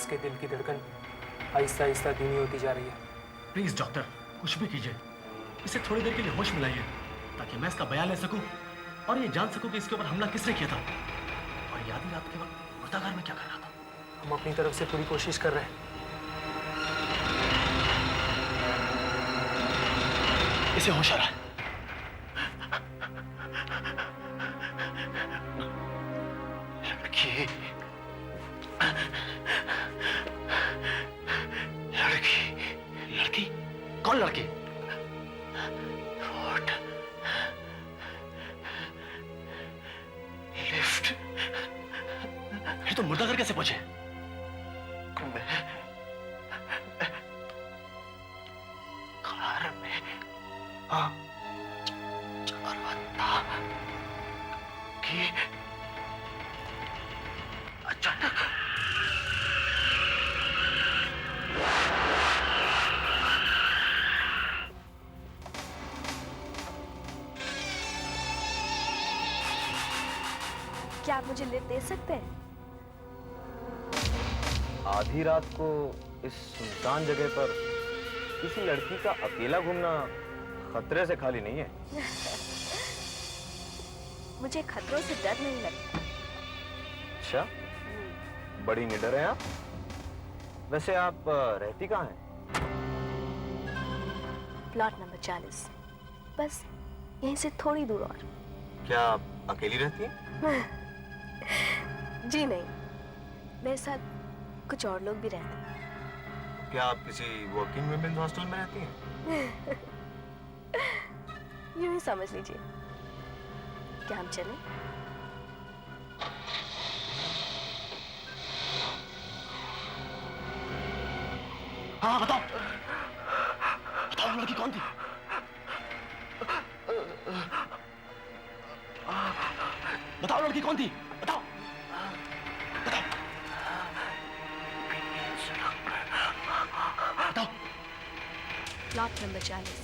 इसके दिल की धड़कन आहिस्ता आहिस्ता धीमी होती जा रही है। प्लीज डॉक्टर, कुछ भी कीजिए, इसे थोड़ी देर के लिए होश में लाइए ताकि मैं इसका बयान ले सकूं और ये जान सकूं कि इसके ऊपर हमला किसने किया था और ये आधी रात के वक्त मुर्दाघर में क्या कर रहा था। हम अपनी तरफ से पूरी कोशिश कर रहे हैं। इसे होश आ रहा है। लड़की, लड़की, लड़की, कौन लड़की? रोड, लिफ्ट, ये तो मुर्दाघर कैसे पहुंचे? कार में कि अचानक क्या आप मुझे लिफ्ट दे सकते हैं? आधी रात को इस सुनसान जगह पर किसी लड़की का अकेला घूमना खतरे से खाली नहीं है। मुझे खतरों से डर नहीं लगता। अच्छा, बड़ी निडर हैं आप। वैसे आप रहती कहाँ हैं? प्लॉट नंबर 40, बस यहीं से थोड़ी दूर और। क्या आप अकेली रहती हैं? जी नहीं, मेरे साथ कुछ और लोग भी रहते हैं। क्या आप किसी वर्किंग वुमेन्स हॉस्टल में रहती हैं? यूं ही समझ लीजिए। क्या हम चलें? हाँ, बताओ, बताओ लड़की कौन थी? बताओ लड़की कौन थी? बताओ, बताओ, बताओ। प्लॉट नंबर 40,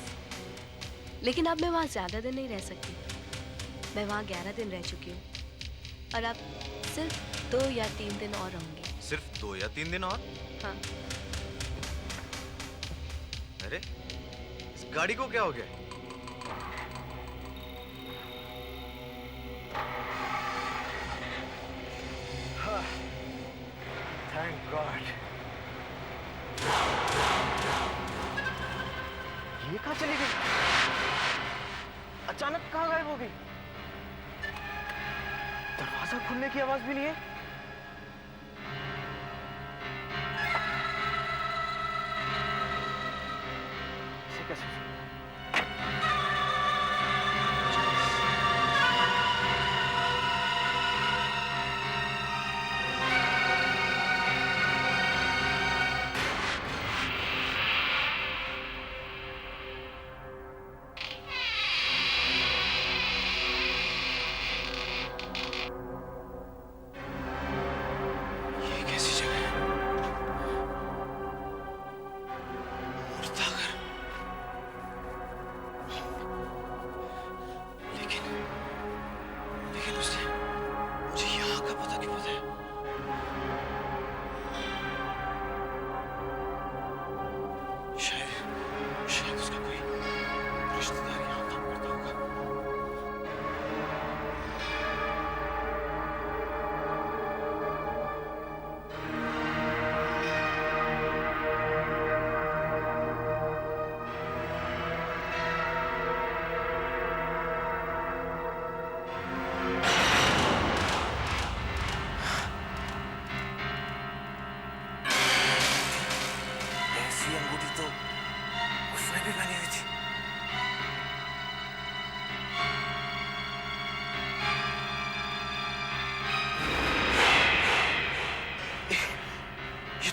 लेकिन अब मैं वहां ज्यादा दिन नहीं रह सकती। मैं वहां 11 दिन रह चुकी हूँ और अब सिर्फ 2 या 3 दिन और रहूंगी। सिर्फ 2 या 3 दिन और? हाँ। अरे, इस गाड़ी को क्या हो गया? Thank God. ये कहाँ चली गई? अचानक कहाँ गायब हो गई? दरवाजा खुलने की आवाज भी नहीं है। इसे कैसे?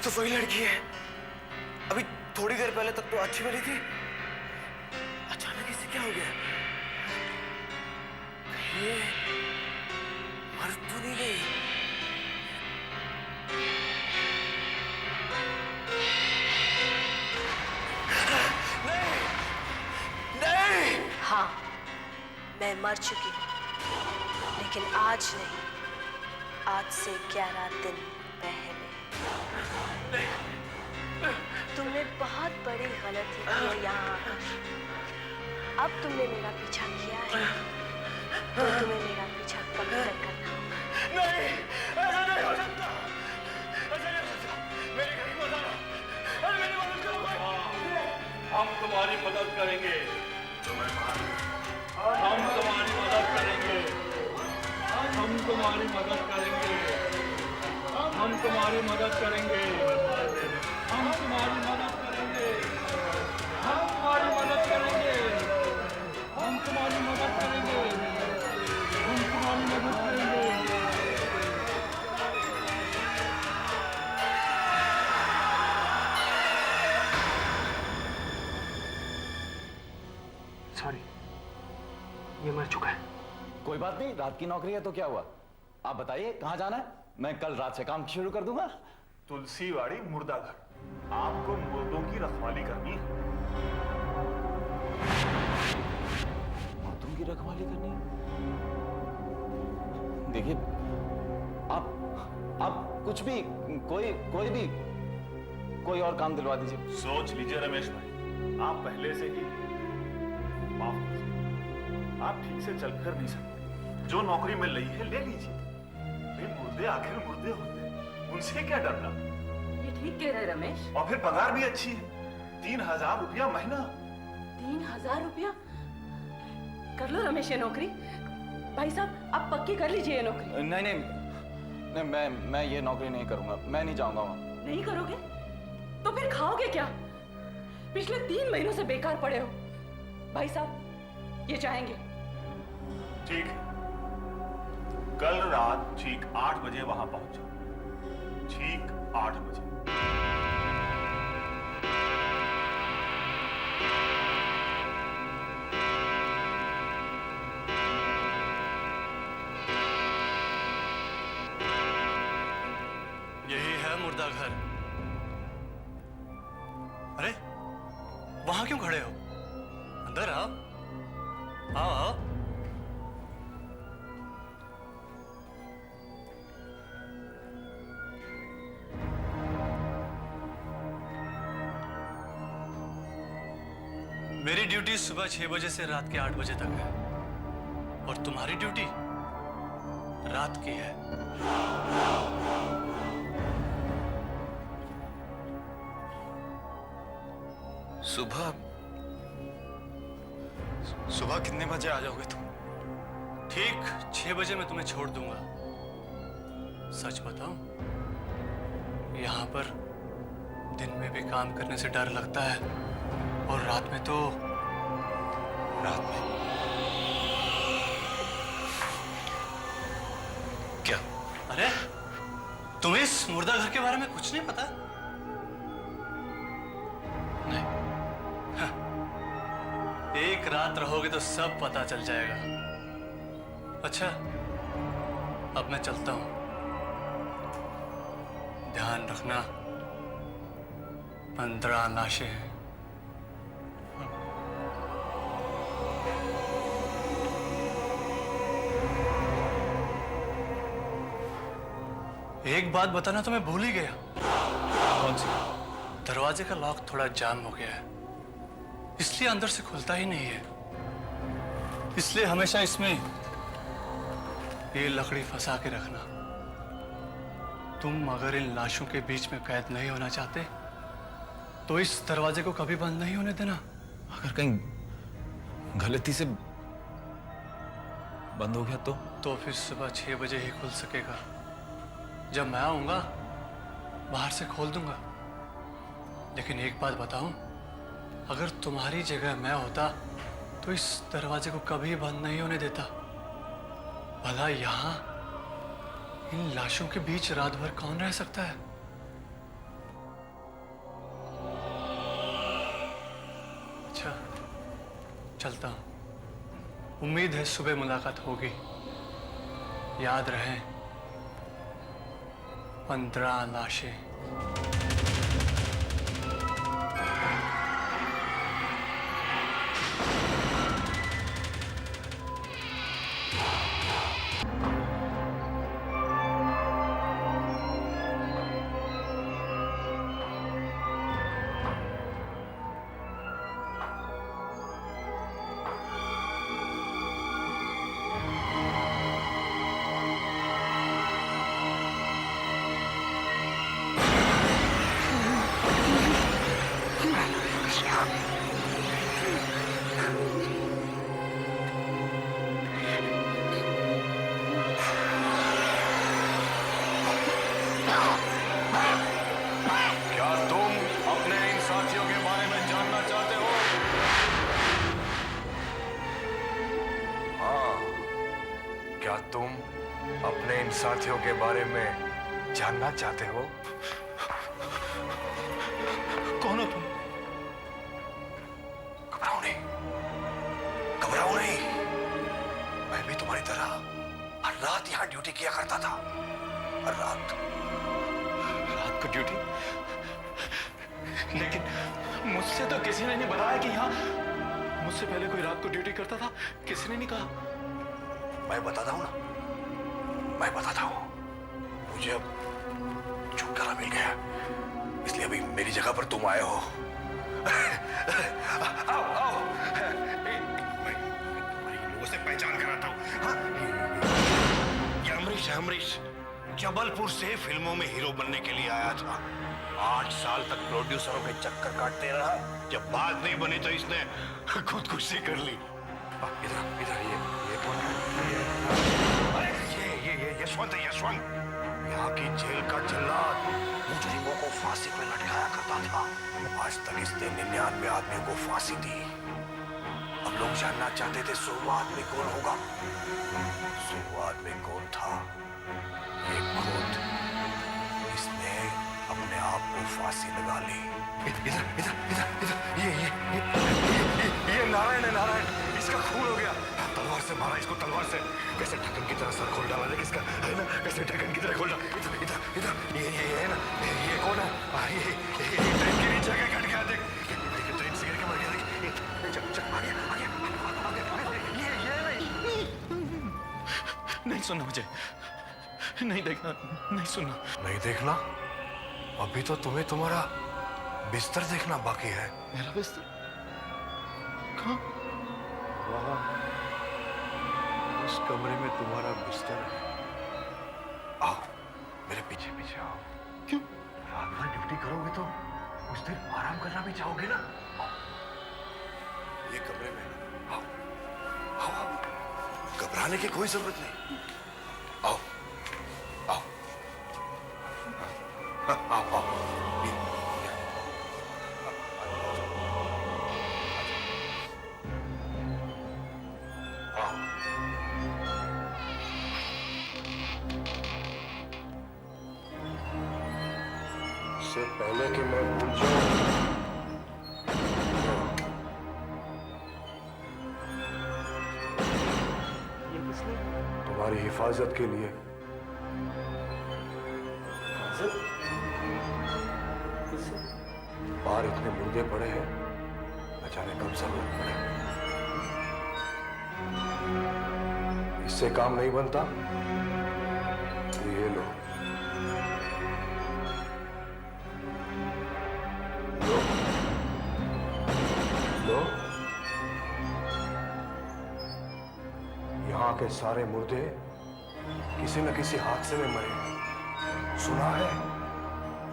तो वही लड़की है, अभी थोड़ी देर पहले तक तो अच्छी वाली थी, अचानक इसे क्या हो गया? ये मर तो नहीं गई? नहीं, नहीं। हाँ, मैं मर चुकी हूँ, लेकिन आज नहीं, आज से 11 दिन पहले। अब तुमने मेरा पीछा किया है तो तुम्हें मेरा पीछा कभी तक करना होगा। नहीं, ऐसा नहीं हो सकता, ऐसा नहीं हो सकता। मेरे घर की मदद, अरे मेरी मदद करो भाई। हम तुम्हारी मदद करेंगे, हम तुम्हारी मदद करेंगे, हम तुम्हारी मदद करेंगे, हम तुम्हारी मदद करेंगे, हम तुम्हारी मदद करेंगे, हम तुम्हारी मदद करेंगे, हम तुम्हारी मदद करेंगे, हम तुम्हारी मदद करेंगे। सॉरी, ये मर चुका है। कोई बात नहीं, रात की नौकरी है तो क्या हुआ। आप बताइए कहाँ जाना है, मैं कल रात से काम शुरू कर दूंगा। तुलसीवाड़ी मुर्दा घर, आपको मुर्दों की रखवाली करनी है। मुर्दों की रखवाली करनी है? देखिए, आप कुछ भी, कोई और काम दिलवा दीजिए। सोच लीजिए रमेश भाई, आप पहले से ही माफ कर दीजिए। आप ठीक से चल फिर नहीं सकते, जो नौकरी मिल रही है ले लीजिए। वे मुर्दे आखिर मुर्दे होते हैं, उनसे क्या डरना। ये ठीक कह रहे रमेश। और फिर पगार भी अच्छी है, 3000 रुपया महीना। 3000 रुपया? कर लो रमेश ये नौकरी। भाई साहब आप पक्की कर लीजिए ये नौकरी। नहीं, मैं ये नौकरी नहीं करूंगा, मैं नहीं जाऊंगा वहां। नहीं करोगे तो फिर खाओगे क्या? पिछले 3 महीनों से बेकार पड़े हो। भाई साहब ये चाहेंगे। ठीक है, कल रात ठीक 8 बजे वहां पहुंच जाओ, ठीक 8 बजे। यही है मुर्दा घर। अरे वहां क्यों खड़े हो? अंदर आओ, आओ आओ। मेरी ड्यूटी सुबह 6 बजे से रात के 8 बजे तक है और तुम्हारी ड्यूटी रात की है। सुबह कितने बजे आ जाओगे तुम? ठीक 6 बजे मैं तुम्हें छोड़ दूंगा। सच बताऊं, यहां पर दिन में भी काम करने से डर लगता है और रात में तो क्या? अरे तुम्हें इस मुर्दा घर के बारे में कुछ नहीं पता? नहीं, एक रात रहोगे तो सब पता चल जाएगा। अच्छा, अब मैं चलता हूं। ध्यान रखना, 15 लाशें हैं। एक बात बताना तो मैं भूल ही गया। कौन सी? दरवाजे का लॉक थोड़ा जाम हो गया है, इसलिए अंदर से खुलता ही नहीं है। इसलिए हमेशा इसमें ये लकड़ी फंसा के रखना। तुम अगर इन लाशों के बीच में कैद नहीं होना चाहते तो इस दरवाजे को कभी बंद नहीं होने देना। अगर कहीं गलती से बंद हो गया तो फिर सुबह 6 बजे ही खुल सकेगा। जब मैं आऊंगा बाहर से खोल दूंगा। लेकिन एक बात बताऊं, अगर तुम्हारी जगह मैं होता तो इस दरवाजे को कभी बंद नहीं होने देता। भला यहां इन लाशों के बीच रात भर कौन रह सकता है? अच्छा, चलता हूं। उम्मीद है सुबह मुलाकात होगी। याद रहे, 15 लाशें। क्या तुम अपने इन साथियों के बारे में जानना चाहते हो? हाँ, क्या तुम अपने इन साथियों के बारे में जानना चाहते हो? कौन हो तुम? घबराओ नहीं, घबराओ नहीं। मैं भी तुम्हारी तरह हर रात यहाँ ड्यूटी किया करता था। हर रात रात को ड्यूटी? लेकिन मुझसे तो किसी ने नहीं बताया कि यहाँ मुझसे पहले कोई रात को ड्यूटी करता था। किसी ने नहीं कहा। मैं बताता हूँ ना, मैं बताता हूँ। मुझे अब छुटकारा मिल गया, इसलिए अभी मेरी जगह पर तुम आए हो। आओ, आओ। मैं तुम्हारे लोगों से पहचान कराता हूँ। हाँ? ये अमरीश है, अमरीश। जबलपुर से फिल्मों में हीरो बनने के लिए आया था। 8 साल तक प्रोड्यूसरों के चक्कर काटते रहा। जब बात नहीं बनी तो इसने खुदकुशी कर ली। इधर इधर, ये कौन है? अरे ये यशवंत है, यशवंत। यहाँ की जेल का जल्लाद मुजरिमों को फांसी पे लटकाया करता था। आज तक इसने 99 आदमियों को फांसी दी। अब लोग जानना चाहते थे 100 आदमी कौन होगा। 100 आदमी कौन था? ये खुद। इसने अपने आप को फांसी लगा ली। इधर इधर इधर इधर, ये नारायण है, नारायण। इसका खून हो गया। तलवार से मारा इसको, तलवार से। कैसे ढक्कन की तरह सर खोल डाला, देख इसका, है ना? कैसे ढक्कन की तरह खोल डाला। इधर इधर इधर, ये है ना? ये कौन है? ये ट्रेन के नीचे आके कट गया, देख। ट्रेन से गिर के मर गया, देख। चल चल, आगे आगे आगे। ये नहीं सुनना मुझे, नहीं देखना, नहीं सुनना। नहीं देखना? अभी तो तुम्हें तुम्हारा बिस्तर देखना बाकी है। मेरा बिस्तर कहाँ? उस कमरे में तुम्हारा बिस्तर है। आओ, मेरे पीछे पीछे आओ। क्यों? रात भर ड्यूटी करोगे तो कुछ देर आराम करना भी चाहोगे ना? आओ, ये कमरे में आओ, आओ, आओ। घबराने की कोई जरूरत नहीं। आओ, आओ, आओ, आओ। इससे पहले कि मैं भूल जाऊं, ये किसने? तुम्हारी हिफाजत के लिए। हिफाजत? किससे? बाहर इतने मुर्दे पड़े हैं, न जाने कब जरूरत पड़े। इससे काम नहीं बनता तो ये लो, लो, लो। यहाँ के सारे मुर्दे किसी न किसी हादसे में मरे हैं। सुना है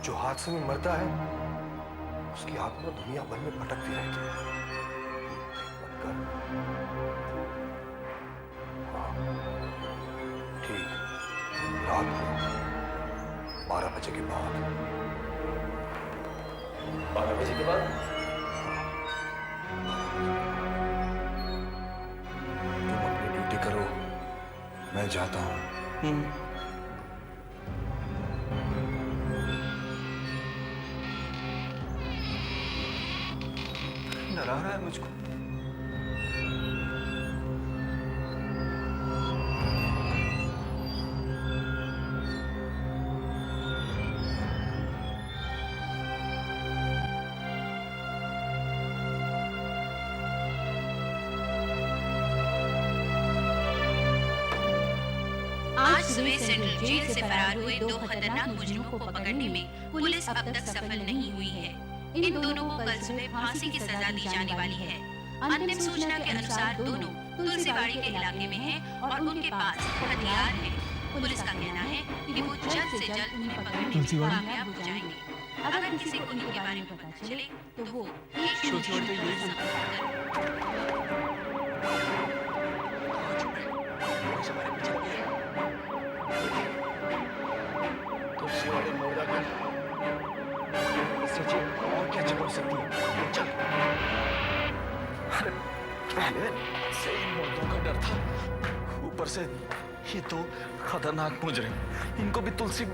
जो हादसे में मरता है उसकी आत्मा दुनिया भर में भटकती रहती है। हाँ, ठीक, रात को 12 बजे के बाद। 12 बजे के बाद? तुम अपनी ड्यूटी करो, मैं जाता हूं। डरा रहा है मुझको। आज सुबह सेंट्रल जेल से फरार हुए 2 खतरनाक मुजरिमों को पकड़ने में पुलिस अब तक सफल नहीं हुई है। इन दोनों को कल सुबह फांसी की सजा दी जाने वाली है। अंतिम सूचना के अनुसार दोनों तुलसीबाड़ी के इलाके में हैं और उनके पास हथियार हैं। पुलिस का कहना है कि वो जल्द से जल्द उन्हें पकड़ने में कामयाब हो जाएंगे। अगर किसी को इनके बारे में पता चले तो वो 100 पर संपर्क करें। तुलसी वाले मुर्दा का इससे और क्या जरूर सकती है? चल। पहले से इन मुर्दों का डर था, ऊपर से ये दो खतरनाक मुजरिम, इनको भी तुलसी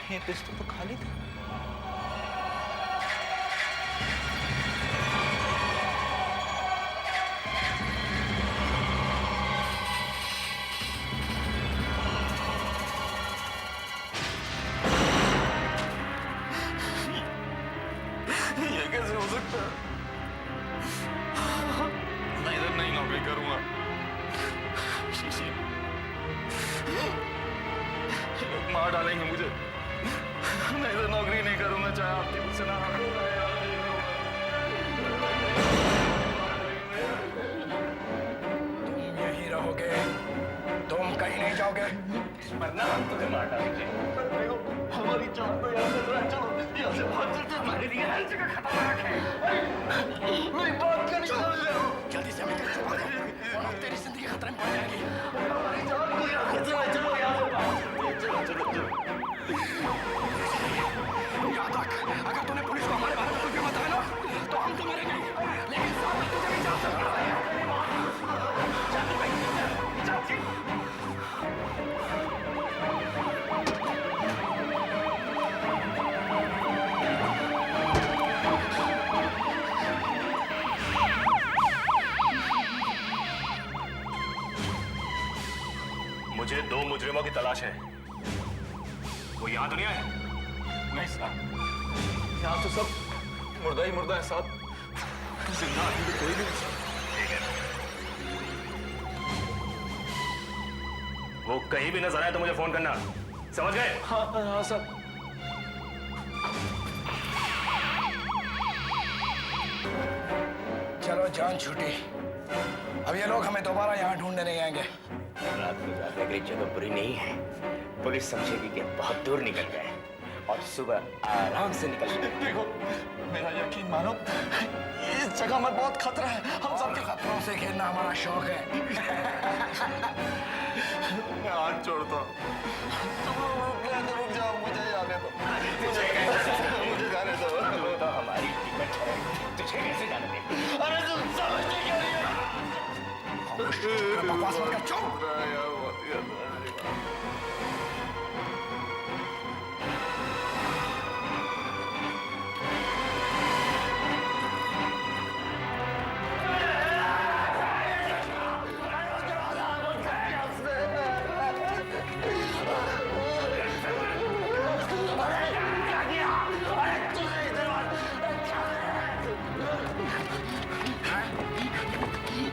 ये पिस्टल तो खाली था। ये कैसे हो सकता है? मैं इधर नहीं नौकरी करूंगा। लोग मार डालेंगे मुझे। मैं इधर नौकरी नहीं करूंगा, चाहे आपकी मुझसे ना तुम यहीं रहोगे, तुम कहीं नहीं जाओगे, वरना हम तुम्हें मार डालेंगे। हमारी जान तो यहाँ से रह, चलो यहाँ से भाग चलते हैं। हमारे लिए हर जगह खतरनाक है। मेरी बात करनी जल्दी से हमें चलो, वरना तेरी जिंदगी खतरे में पड़ जाएगी। हमारी जान को यहाँ खतरा है, चलो यहाँ से भाग चलते हैं। चलो चलो चलो। याद रख, अगर तूने पुलिस को हमारे बारे में कुछ भी बताया ना, तो हम तो मरेंगे, लेकिन साथ में तुझे भी जान से मारा है। जल्दी भाई, जल्दी। मुझे दो मुजरिमों की तलाश है। वो यहाँ तो नहीं आए? नहीं साहब, यहाँ तो सब मुर्दा ही मुर्दा है साहब। जिंदा आदमी तो कोई नहीं है। ठीक है, वो कहीं भी नजर आए तो मुझे फोन करना, समझ गए? हाँ हाँ साहब। चलो जान छूटी, अब ये लोग हमें दोबारा यहाँ ढूंढने नहीं आएंगे। रात को जाने की जगह बुरी नहीं है, पुलिस समझेगी कि बहुत दूर निकल गए और सुबह आराम से निकल गए। देखो, मेरा यकीन मानो, इस जगह में बहुत खतरा है। हम सबके खतरों से खेलना हमारा शौक है। मैं हाथ जोड़ता हूँ, रुक जाओ, मुझे जाने दो, मुझे जाने दो। तो हमारी टिकट है, तुझे कैसे जाने दे? अरे तुम समझते क्यों नहीं हो? बकवास मत कर, चुप।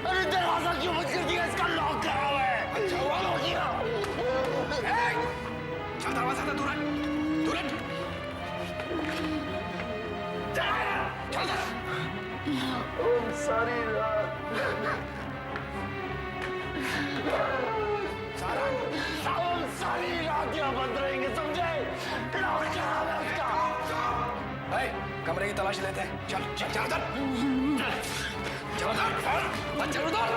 अरे दरवाजा क्यों बंद कर दिया? इसका लॉक करा हुआ है। अच्छा हुआ लॉक किया। चल दरवाजा से दूर हट, दूर हट। चल ओम सारी रात ओम सारी रात यहाँ बंद रहेंगे, समझे? लॉक करा हुआ है उसका। कमरे की तलाश लेते हैं। चल चल चल उधर, चल उधर, चल उधर।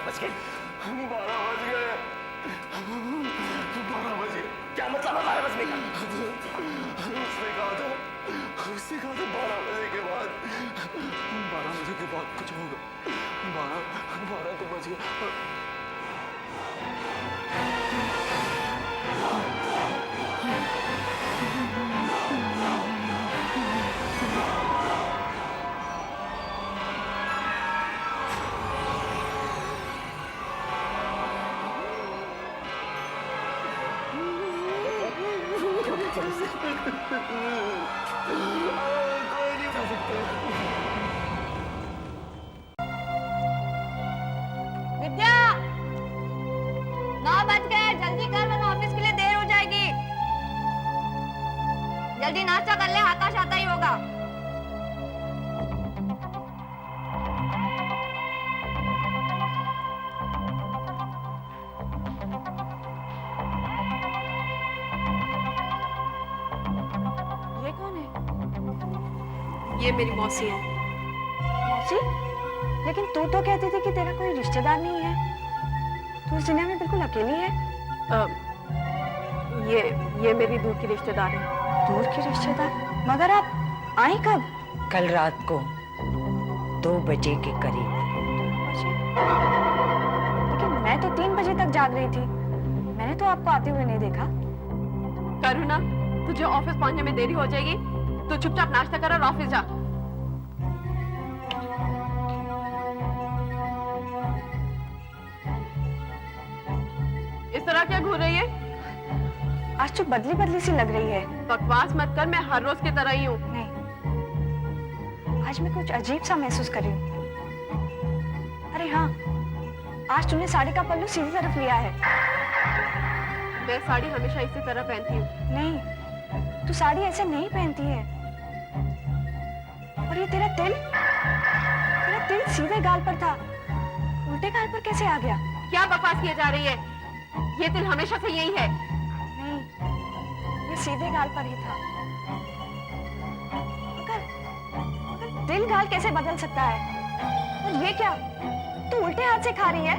बच गए, 12 बज गए, 12 बज गए। क्या मतलब है 12 बजने का? उसने कहा था 12 बजे के बाद, 12 बजे के बाद कुछ होगा। 12 तो बज गया। चलो से कोई नहीं उठा सकता। विद्या 9 बज गए, जल्दी कर वरना ऑफिस के लिए देर हो जाएगी। जल्दी नाश्ता कर ले, आकाश आता ही होगा। ये कौन है? ये मेरी मौसी है। मौसी? लेकिन तू तो कहती थी कि तेरा कोई रिश्तेदार नहीं है। तू इस दुनिया में बिल्कुल अकेली है। ये मेरी दूर की रिश्तेदार है। दूर की रिश्तेदार? मगर आप आई कब? कल रात को 2 बजे के करीब। लेकिन मैं तो 3 बजे तक जाग रही थी। मैंने तो आपको आते हुए नहीं देखा। करुणा, तुझे ऑफिस पहुंचने में देरी हो जाएगी, तो चुपचाप नाश्ता कर और ऑफिस जा। इस तरह क्या घूर रही है? आज तो बदली बदली सी लग रही है। बकवास मत कर, मैं हर रोज की तरह ही हूँ। नहीं, आज मैं कुछ अजीब सा महसूस कर रही हूँ। अरे हाँ, आज तूने साड़ी का पल्लू सीधी तरफ लिया है। मैं साड़ी हमेशा इसी तरह पहनती हूँ। नहीं, तू साड़ी ऐसे नहीं पहनती है। और ये तेरा तिल सीधे गाल पर था, उल्टे गाल पर कैसे आ गया? क्या बकवास किए जा रही है? ये तिल हमेशा से यही है। नहीं, ये सीधे गाल पर ही था। मगर तिल गाल कैसे बदल सकता है? और ये क्या, तू उल्टे हाथ से खा रही है?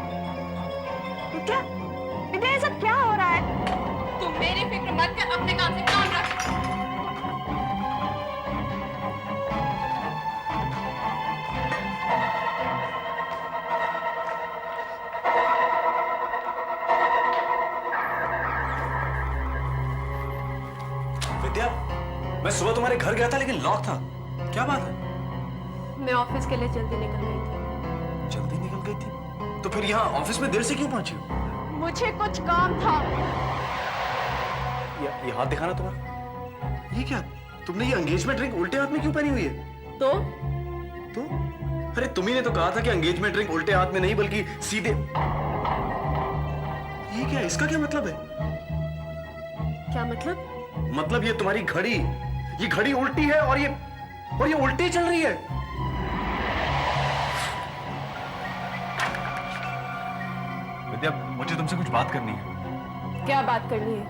विद्या, विद्या, ये सब क्या हो रहा है? तुम मेरी फिक्र मत कर, अपने काम से काम रख। विद्या, मैं सुबह तुम्हारे घर गया था लेकिन लॉक था। क्या बात है? मैं ऑफिस के लिए जल्दी निकल गई थी। जल्दी निकल गई थी? तो फिर यहाँ ऑफिस में देर से क्यों पहुंची? मुझे कुछ काम था। ये हाथ दिखाना तुम्हारा। ये क्या? तुमने ये एंगेजमेंट रिंग उल्टे हाथ में क्यों पहनी हुई है? तो अरे तुम्ही ने तो कहा था कि एंगेजमेंट रिंग उल्टे हाथ में नहीं बल्कि सीधे। ये क्या? इसका क्या मतलब है? क्या मतलब? मतलब ये तुम्हारी घड़ी, ये घड़ी उल्टी है और ये उल्टी चल रही है। विद्या, मुझे तुमसे कुछ बात करनी है। क्या बात करनी है?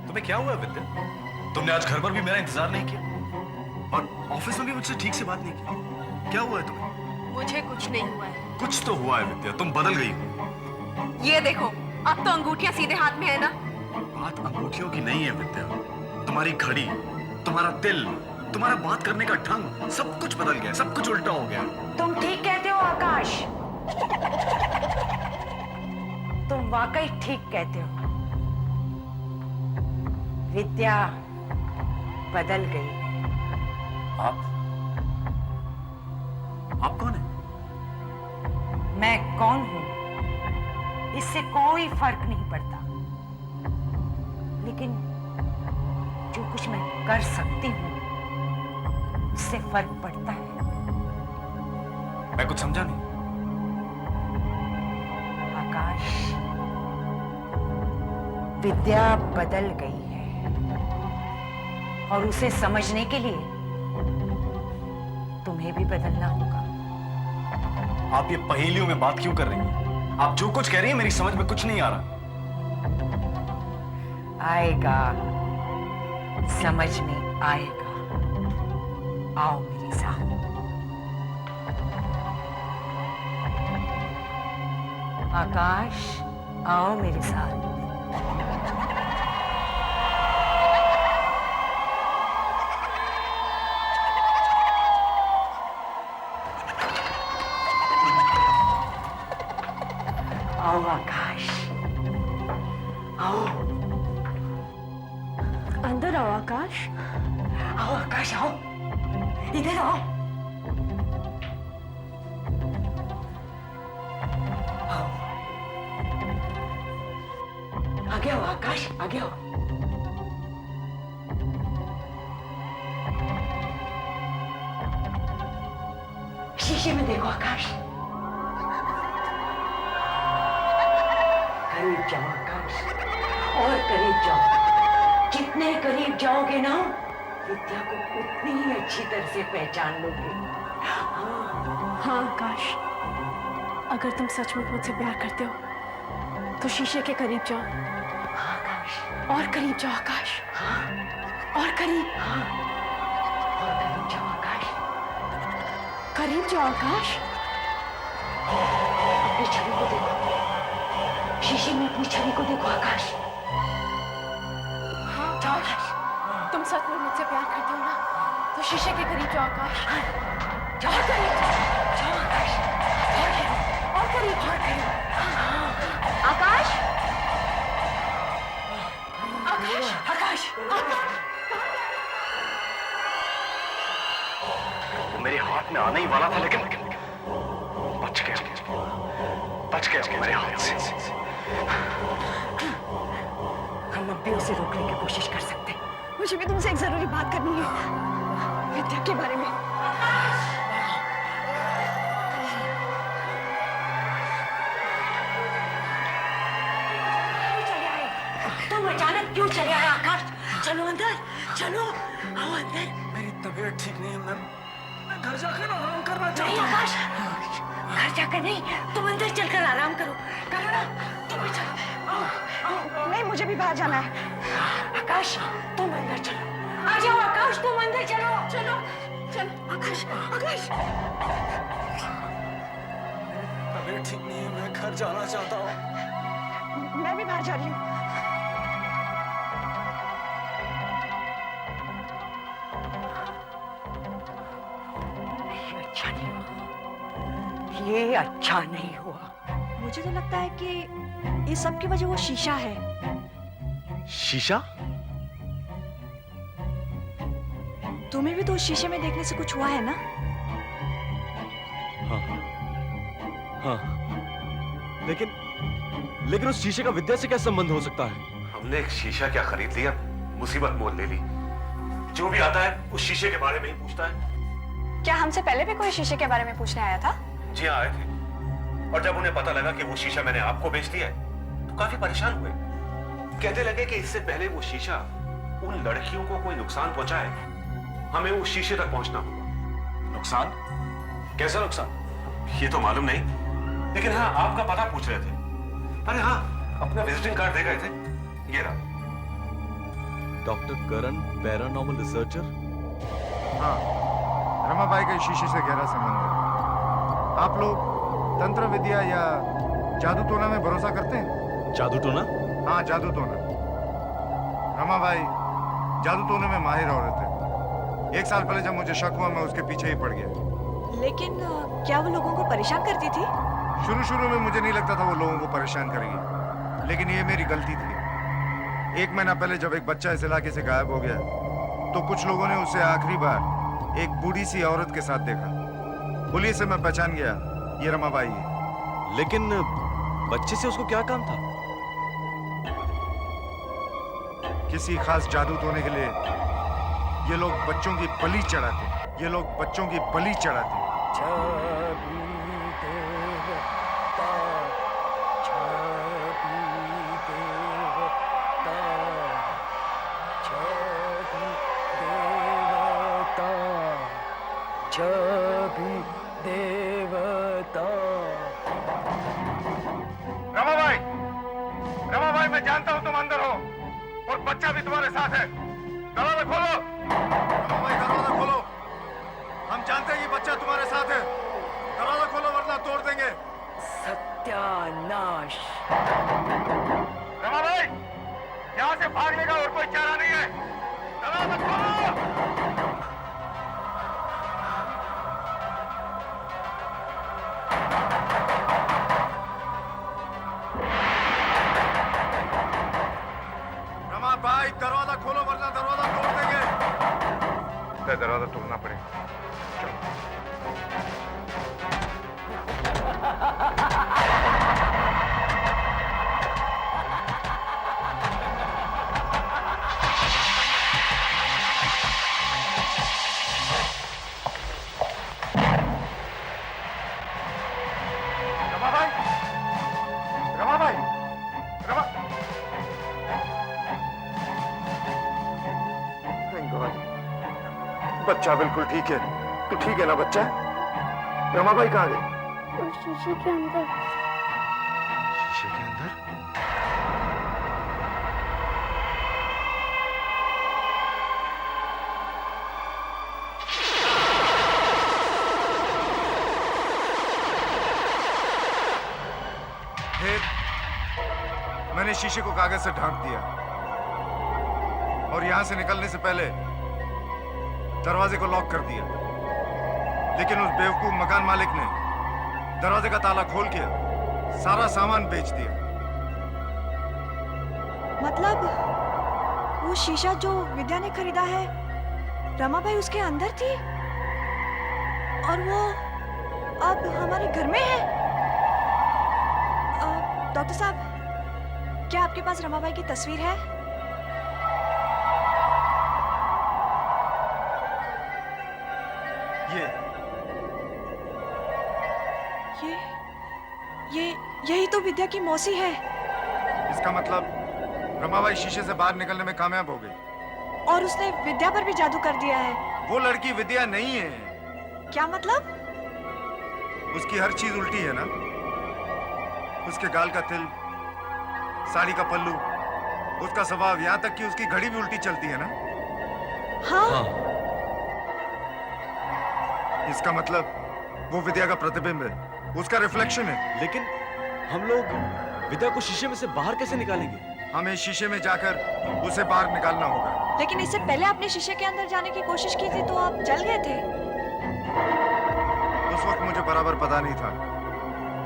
तुम्हें क्या हुआ विद्या? तुमने आज घर पर भी मेरा इंतजार नहीं किया और ऑफिस में भी मुझसे ठीक से बात नहीं की। क्या हुआ है तुम्हें? मुझे कुछ नहीं हुआ है। कुछ तो हुआ है विद्या, तुम बदल गई हो। ये देखो, अब तो अंगूठियां सीधे हाथ में है ना। बात अंगूठियों की नहीं है विद्या, तुम्हारी घड़ी, तुम्हारा तिल, तुम्हारा बात करने का ढंग, सब कुछ बदल गया, सब कुछ उल्टा हो गया। तुम ठीक कहते हो आकाश, तुम वाकई ठीक कहते हो। विद्या बदल गई। आप कौन है? मैं कौन हूं इससे कोई फर्क नहीं पड़ता, लेकिन जो कुछ मैं कर सकती हूं उससे फर्क पड़ता है। मैं कुछ समझा नहीं। आकाश, विद्या बदल गई है और उसे समझने के लिए तुम्हें भी बदलना होगा। आप ये पहेलियों में बात क्यों कर रही हैं? आप जो कुछ कह रही हैं मेरी समझ में कुछ नहीं आ रहा। आएगा, समझ में आएगा। आओ मेरे साथ। आकाश, आओ मेरे साथ। आओ आकाश, आओ। अंदर आओ आकाश। आओ आकाश, आओ, इधर आओ। आओ, आगे आओ आकाश, आगे आओ। शीशे में देखो आकाश। करीब जाओ आकाश, और करीब जाओ। जितने करीब जाओगे ना, विद्या को उतनी ही अच्छी तरह से पहचान लोगे। हाँ आकाश, अगर तुम सचमुच मुझसे प्यार करते हो तो शीशे के करीब जाओ। हाँ आकाश। और करीब जाओ आकाश। हाँ। और करीब। हाँ। और करीब जाओ आकाश। करीब जाओ आकाश। अपनी छवि को देखो, शीशे में अपनी छवि को देखो आकाश। हाँ जाओ आकाश, तुम सचमुच मुझसे प्यार करते हो ना, तो शीशे के करीब जाओ आकाश। जाओ करीब, जाओ आकाश। और करीब, और करीब। आकाश, आकाश, आकाश, वो मेरे हाथ में आने ही वाला था, लेकिन बच गया वो मेरे हाथ से। हम अब भी उसे रोकने की कोशिश कर सकते हैं। मुझे भी तुमसे एक जरूरी बात करनी है, विद्या के बारे में। तुम अचानक क्यों चले आए आकाश? चलो अंदर, चलो, आओ अंदर। मेरी तबीयत ठीक नहीं है मैम, मैं घर जाकर आराम करना चाहता नहीं हूँ। आकाश, घर जाकर नहीं, तुम अंदर चलकर आराम करो। करो ना, तुम भी चलो। आओ। नहीं, मुझे भी बाहर जाना है। आकाश, तुम अंदर चलो। आ जाओ आकाश, तुम अंदर चलो। चलो, चलो। आकाश, आकाश। तबीयत ठीक नहीं है, मैं घर जाना चाहता हूँ। मैं भी बाहर जा रही हूँ। अच्छा नहीं हुआ, ये अच्छा नहीं हुआ। मुझे तो लगता है कि इस सब की वजह वो शीशा है। शीशा? तुम्हें भी तो उस शीशे में देखने से कुछ हुआ है ना? हाँ हाँ, लेकिन उस शीशे का विद्या से क्या संबंध हो सकता है? हमने एक शीशा क्या खरीद लिया, मुसीबत मोल ले ली। जो भी आता है उस शीशे के बारे में ही पूछता है। क्या हमसे पहले भी कोई शीशे के बारे में पूछने आया था? जी हाँ, आए थे। और जब उन्हें पता लगा कि वो शीशा मैंने आपको बेच दिया है, तो काफी परेशान हुए। कहते लगे कि इससे पहले वो शीशा उन लड़कियों को कोई नुकसान पहुंचाए, हमें उस शीशे तक पहुंचना होगा। नुकसान? कैसा नुकसान? ये तो मालूम नहीं, लेकिन हाँ, आपका पता पूछ रहे थे। अरे हाँ, अपना विजिटिंग कार्ड दे गए थे, ये रहा। डॉक्टर करण, पैरानॉर्मल रिसर्चर। हाँ, रमाबाई का इस शीशे से गहरा संबंध है। आप लोग तंत्र विद्या या जादू टोना में भरोसा करते हैं? जादू टोना? हाँ, जादू टोना। रमाबाई जादू टोने में माहिर औरत है। 1 साल पहले जब मुझे शक हुआ, मैं उसके पीछे ही पड़ गया। लेकिन क्या वो लोगों को परेशान करती थी? शुरू में मुझे नहीं लगता था वो लोगों को परेशान करेगी, लेकिन ये मेरी गलती थी। 1 महीना पहले जब एक बच्चा इस इलाके से गायब हो गया, तो कुछ लोगों ने उसे आखिरी बार एक बूढ़ी सी औरत के साथ देखा। पुलिस से मैं पहचान गया, ये रमाबाई है। लेकिन बच्चे से उसको क्या काम था? किसी खास जादू टोने के लिए ये लोग बच्चों की बलि चढ़ाते। ये लोग बच्चों की बलि चढ़ाते। रमाबाई, मैं जानता हूं तुम अंदर हो और बच्चा भी तुम्हारे साथ है। दरवाजा खोलो। रमाबाई, दरवाजा खोलो। हम जानते हैं ये बच्चा तुम्हारे साथ है। दरवाजा खोलो वरना तोड़ देंगे। सत्यानाश। रमाबाई, यहाँ से भागने का और कोई चारा नहीं है। दरवाजा खोलो। रमाबाई, दरवाजा खोलो वरना दरवाजा तोड़ देंगे। दरवाजा तोड़ना पड़ेगा। बच्चा बिल्कुल ठीक है। तू ठीक है ना बच्चा? रमाबाई कहाँ गई? शीशे के अंदर। शीशे के अंदर? फिर मैंने शीशे को कागज से ढांक दिया और यहां से निकलने से पहले दरवाजे को लॉक कर दिया। लेकिन उस बेवकूफ मकान मालिक ने दरवाजे का ताला खोल के सारा सामान बेच दिया। मतलब वो शीशा जो विद्या ने खरीदा है, रमाबाई उसके अंदर थी और वो अब हमारे घर में है। डॉक्टर साहब, क्या आपके पास रमाबाई की तस्वीर है? यही तो विद्या की मौसी है। इसका मतलब रमाबाई शीशे से बाहर निकलने में कामयाब हो गई और उसने विद्या पर भी जादू कर दिया है। वो लड़की विद्या नहीं है। क्या मतलब? उसकी हर चीज उल्टी है ना। उसके गाल का तिल, साड़ी का पल्लू, उसका स्वभाव, यहाँ तक कि उसकी घड़ी भी उल्टी चलती है ना। हाँ। इसका मतलब वो विद्या का प्रतिबिंब है, उसका रिफ्लेक्शन है। लेकिन हम लोग विद्या को शीशे में से बाहर कैसे निकालेंगे? हमें शीशे में जाकर उसे बाहर निकालना होगा। लेकिन इससे पहले आपने शीशे के अंदर जाने की कोशिश की थी तो आप जल गए थे। उस वक्त मुझे बराबर पता नहीं था,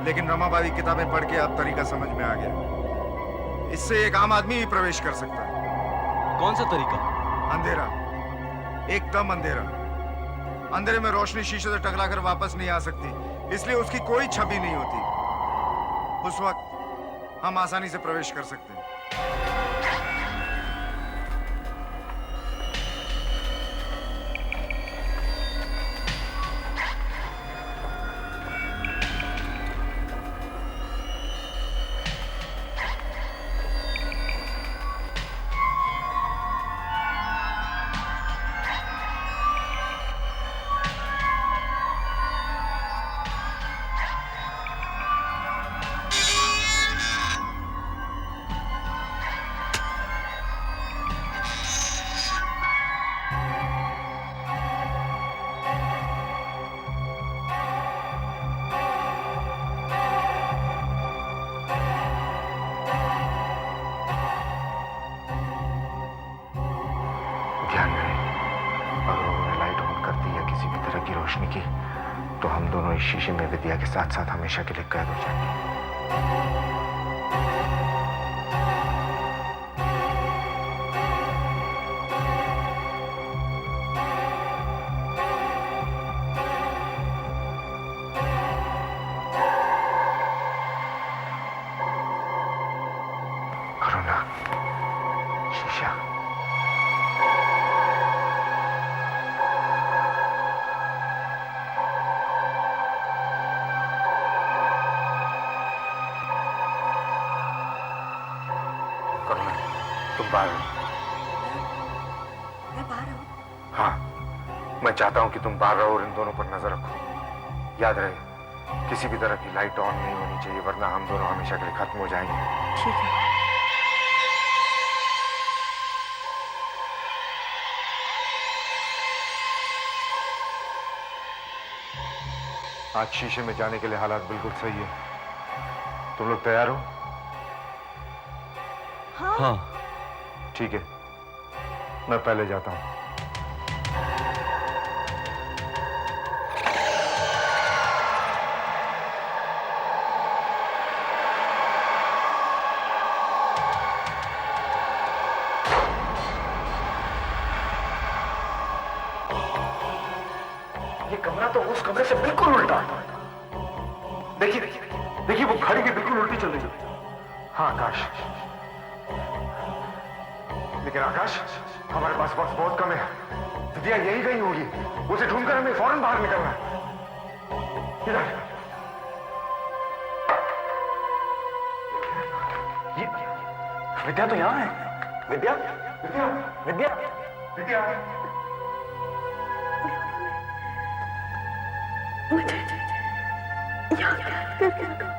लेकिन रमाबाई किताबें पढ़ के अब तरीका समझ में आ गया। इससे एक आम आदमी भी प्रवेश कर सकता है। कौन सा तरीका? अंधेरा, एकदम अंधेरा। अंधेरे में रोशनी शीशे से टकराकर वापस नहीं आ सकती, इसलिए उसकी कोई छवि नहीं होती। उस वक्त हम आसानी से प्रवेश कर सकते हैं। रोशनी की तो हम दोनों इस शीशे में विद्या के साथ साथ हमेशा के लिए कैद हो जाएंगे। करुणा, शीशा। तुम बाहर हो? मैं बाहर हूँ। हाँ, मैं चाहता हूँ कि तुम बाहर रहो और इन दोनों पर नजर रखो। याद रहे, किसी भी तरह की लाइट ऑन नहीं होनी चाहिए, वरना हम दोनों हमेशा के लिए खत्म हो जाएंगे। ठीक है। आज शीशे में जाने के लिए हालात बिल्कुल सही है। तुम लोग तैयार हो? हाँ। ठीक है, मैं पहले जाता हूं। ये कमरा तो उस कमरे से बिल्कुल उल्टा है। देखिए देखिए, वो घड़ी भी बिल्कुल उल्टी चल रही है। हाँ आकाश, लेकिन आकाश, हमारे पास वक्त बहुत कम है। विद्या यही कहीं होगी, उसे ढूंढकर हमें फौरन बाहर निकलना है। इधर। ये विद्या तो यहाँ है। विद्या, विद्या, विद्या, विद्या। मुझे याद करके रखो।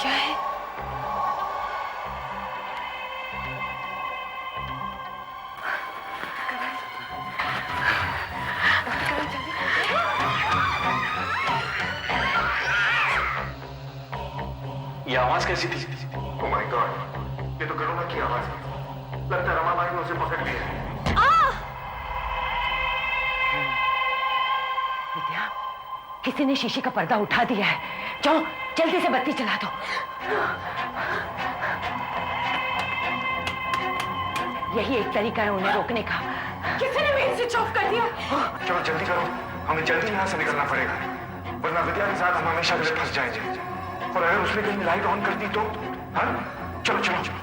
क्या है? ये आवाज कैसी थी? ओह माय गॉड, ये तो करुणा की आवाज है। लगता है रमाबाई ने उसे पकड़ लिया। विद्या, किसी ने शीशे का पर्दा उठा दिया है। जाओ जल्दी से बत्ती जला दो। यही एक तरीका है उन्हें रोकने का। किसी ने मेन स्विच ऑफ कर दिया। चलो जल्दी करो, हमें जल्दी यहाँ से निकलना पड़ेगा, वरना विद्या के साथ हम हमेशा के लिए फंस जाएंगे। और अगर उसने कहीं लाइट ऑन कर दी तो? हाँ, चलो चलो चलो।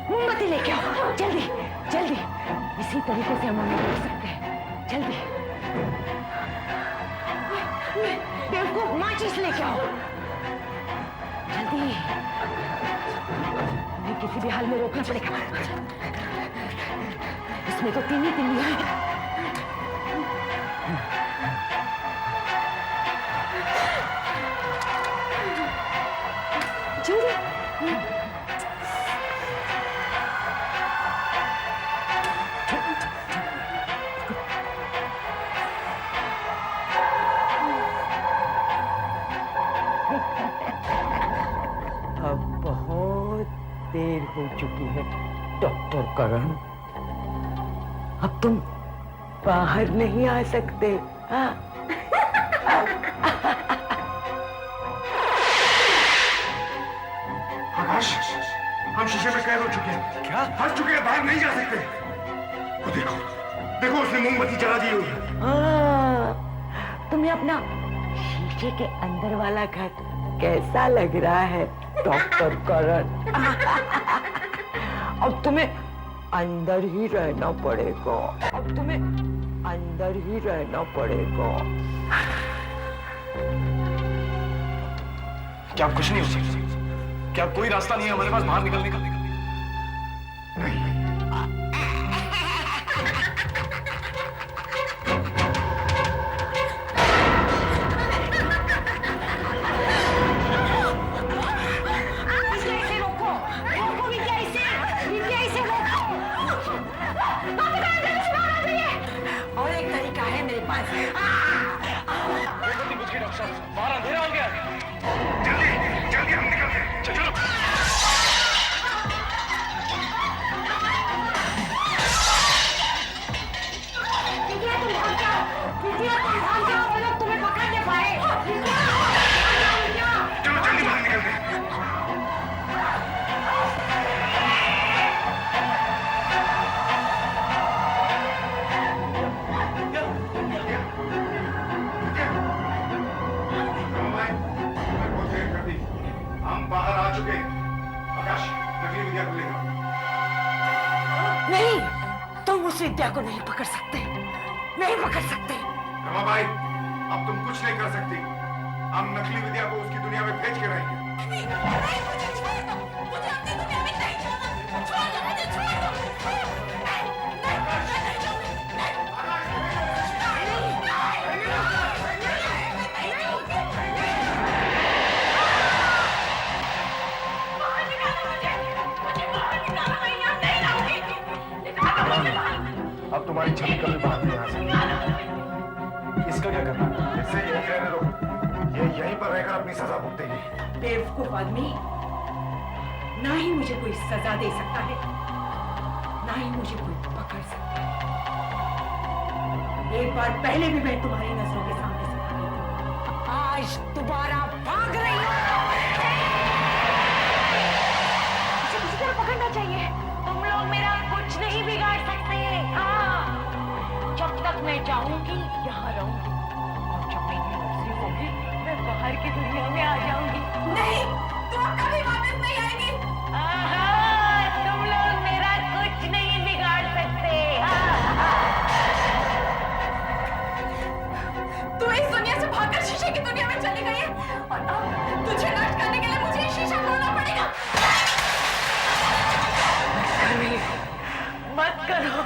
मोमबत्ती लेके आओ, जल्दी जल्दी। इसी तरीके से हम उन्हें रोक सकते हैं। जल्दी। बेवकूफ, माचिस लेके आओ जल्दी। हमें किसी भी हाल में रोकना पड़ेगा। इसमें तो तीन ही तिल्लियां हैं। जल्दी। अब बहुत देर हो चुकी है डॉक्टर करण। अब तुम बाहर नहीं आ सकते। हाँ? आकाश, हम शीशे में कैद हो चुके हैं। क्या? फंस चुके हैं, बाहर नहीं जा सकते। वो देखो, देखो उसने मोमबत्ती जला दी हुई है। हाँ, तुम्हें अपना शीशे के अंदर वाला घर कैसा लग रहा है डॉक्टर करण? अब तुम्हें अंदर ही रहना पड़ेगा। अब तुम्हें अंदर ही रहना पड़ेगा। क्या आप कुछ नहीं हो सकते? क्या कोई रास्ता नहीं है हमारे पास बाहर निकलने का? नहीं। और एक तरीका है मेरे पास। बाहर अंधेरा हो गया। जल्दी जल्दी हम निकलते हैं। चलो तुम्हें पकड़ नहीं पाए। चलो जल्दी बाहर निकलते हैं। हम बाहर आ चुके हैं। आकाश, नकली विद्या को लेकर। नहीं, तुम उस विद्या को नहीं पकड़ सकते। नहीं पकड़ सकते। रमाबाई, अब तुम कुछ नहीं कर सकती। हम नकली विद्या को उसकी दुनिया में भेज के रहेंगे। अब तुम्हारी छवि कभी बाहर नहीं आ सकती। इसका क्या करना है? इसे यहीं रहने दो। ये यहीं पर रहकर अपनी सजा भुगतेगी। बेवकूफ आदमी, ना ही मुझे कोई सजा दे सकता है, ना ही मुझे कोई पकड़ सकता है। एक बार पहले भी मैं तुम्हारी नजरों के सामने से भागी थी। आज दोबारा भाग रही हो। इसे किसी तरह पकड़ना चाहिए। तुम लोग मेरा कुछ नहीं बिगाड़ सकते। हाँ, जब तक मैं चाहूंगी यहाँ रहूंगी, और जब मेरी मर्जी होगी मैं बाहर की दुनिया में आ जाऊंगी। नहीं, तुम अब कभी वापस नहीं आएगी। तुम लोग मेरा कुछ नहीं बिगाड़ सकते। तू इस दुनिया से भागकर शीशे की दुनिया में चली गई है और अब तुझे नष्ट करने के लिए मुझे ये शीशा तोड़ना पड़ेगा। मत करो।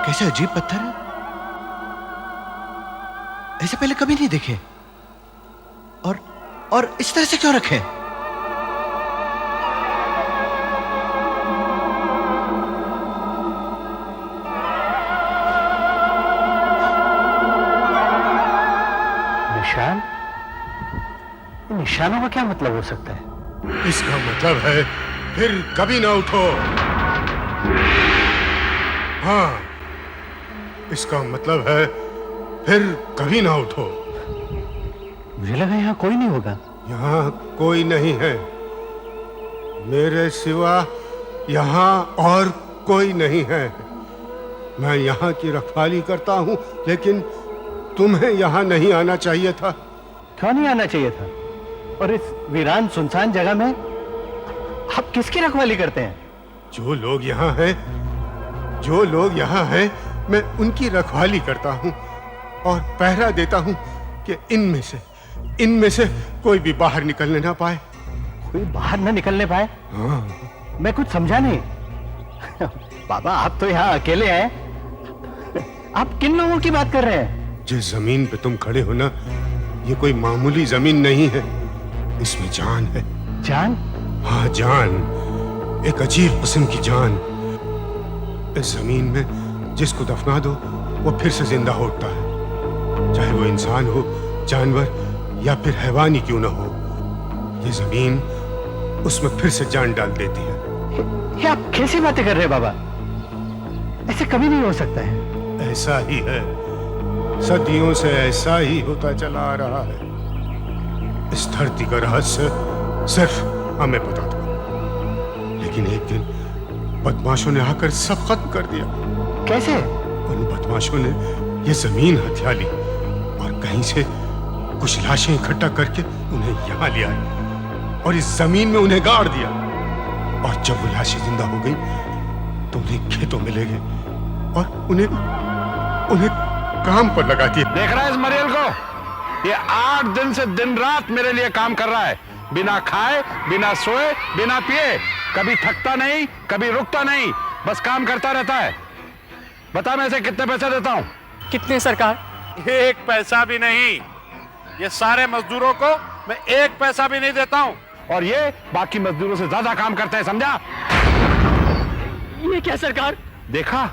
कैसे अजीब पत्थर है, ऐसे पहले कभी नहीं देखे। और इस तरह से क्यों रखे? निशान? निशानों का क्या मतलब हो सकता है? इसका मतलब है फिर कभी ना उठो। हाँ, इसका मतलब है फिर कभी ना उठो। मुझे लगा यहाँ कोई नहीं होगा। यहाँ कोई नहीं है, मेरे सिवा यहाँ और कोई नहीं है। मैं यहाँ की रखवाली करता हूँ, लेकिन तुम्हें यहाँ नहीं आना चाहिए था। क्यों नहीं आना चाहिए था? और इस वीरान सुनसान जगह में आप किसकी रखवाली करते हैं? जो लोग यहाँ हैं, मैं उनकी रखवाली करता हूँ और पहरा देता हूँ कि इनमें से कोई भी बाहर निकलने ना पाए। कोई बाहर ना निकलने पाए? हाँ। मैं कुछ समझा नहीं। बाबा, आप तो यहाँ अकेले हैं। आप किन लोगों की बात कर रहे हैं? जिस जमीन पे तुम खड़े हो ना, ये कोई मामूली जमीन नहीं है, इसमें जान है। जान? हाँ, जान, एक अजीब किस्म की जान। इस जमीन में जिसको दफना दो वो फिर से जिंदा हो उठता है, चाहे वो इंसान हो, जानवर या फिर हैवान ही क्यों ना हो। ये जमीन उसमें फिर से जान डाल देती है। ये आप कैसी बातें कर रहे हैं बाबा? ऐसे कभी नहीं हो सकता है। ऐसा ही है, सदियों से ऐसा ही होता चला आ रहा है। इस धरती का रहस्य सिर्फ हमें पता था, लेकिन एक दिन बदमाशों ने आकर सब खत्म कर दिया। कैसे? उन बदमाशों ने ये जमीन हथिया ली और कहीं से कुछ लाशें इकट्ठा करके उन्हें यहाँ ले आए और इस जमीन में उन्हें गाड़ दिया। और जब वो लाशें जिंदा हो गई तो उन्हें खेतों में ले गए और उन्हें काम पर लगा दिया। देख रहा है इस मरियल को? ये 8 दिन से दिन रात मेरे लिए काम कर रहा है, बिना खाए, बिना सोए, बिना पिए, कभी थकता नहीं, कभी रुकता नहीं, बस काम करता रहता है। बता मैं इसे कितने पैसे देता हूँ? कितने सरकार? 1 पैसा भी नहीं। ये सारे मजदूरों को मैं 1 पैसा भी नहीं देता हूँ, और ये बाकी मजदूरों से ज्यादा काम करते हैं, समझा? ये क्या सरकार? देखा,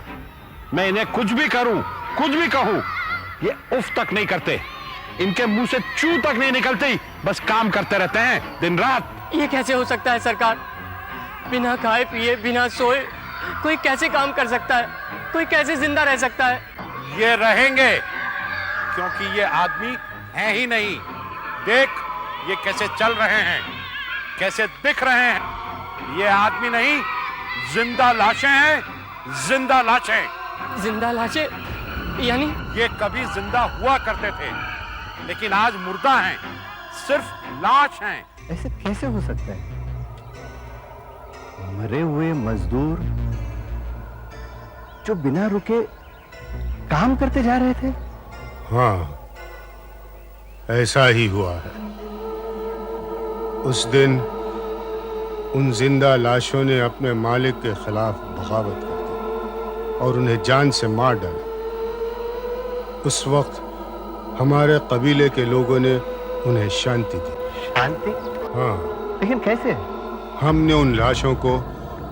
मैं इन्हें कुछ भी करूं, कुछ भी कहूं, ये उफ तक नहीं करते, इनके मुंह से चू तक नहीं निकलती, बस काम करते रहते हैं दिन रात। ये कैसे हो सकता है सरकार? बिना खाए पिए, बिना सोए कोई कैसे काम कर सकता है? कोई कैसे जिंदा रह सकता है? ये रहेंगे, क्योंकि ये आदमी हैं ही नहीं। देख ये कैसे चल रहे हैं, कैसे दिख रहे हैं। ये आदमी नहीं, जिंदा लाशें हैं, जिंदा लाशें। जिंदा लाशें? यानी? ये कभी जिंदा हुआ करते थे, लेकिन आज मुर्दा हैं, सिर्फ लाश हैं। ऐसे कैसे हो सकता है? मरे हुए मजदूर जो बिना रुके काम करते जा रहे थे। हाँ, ऐसा ही हुआ है। उस दिन उन जिंदा लाशों ने अपने मालिक के खिलाफ बगावत कर दी और उन्हें जान से मार डाला। उस वक्त हमारे कबीले के लोगों ने उन्हें शांति दी। शांति? हाँ। लेकिन कैसे? हमने उन लाशों को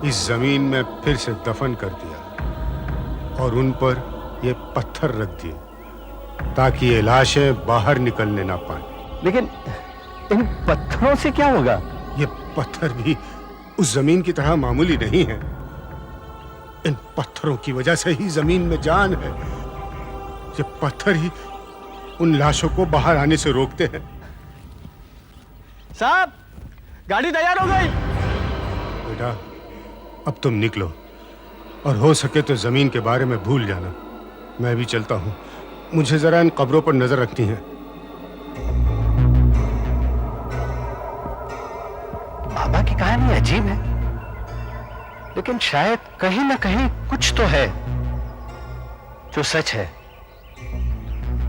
इस जमीन में फिर से दफन कर दिया और उन पर ये पत्थर रख दिए ताकि ये लाशें बाहर निकलने ना पाए। लेकिन इन पत्थरों से क्या होगा? ये पत्थर भी उस जमीन की तरह मामूली नहीं है। इन पत्थरों की वजह से ही जमीन में जान है। ये पत्थर ही उन लाशों को बाहर आने से रोकते हैं। साहब, गाड़ी तैयार हो गई। बेटा, अब तुम निकलो और हो सके तो जमीन के बारे में भूल जाना। मैं भी चलता हूँ, मुझे जरा इन कब्रों पर नजर रखनी है। बाबा की कहानी अजीब है, लेकिन शायद कहीं ना कहीं कुछ तो है जो सच है।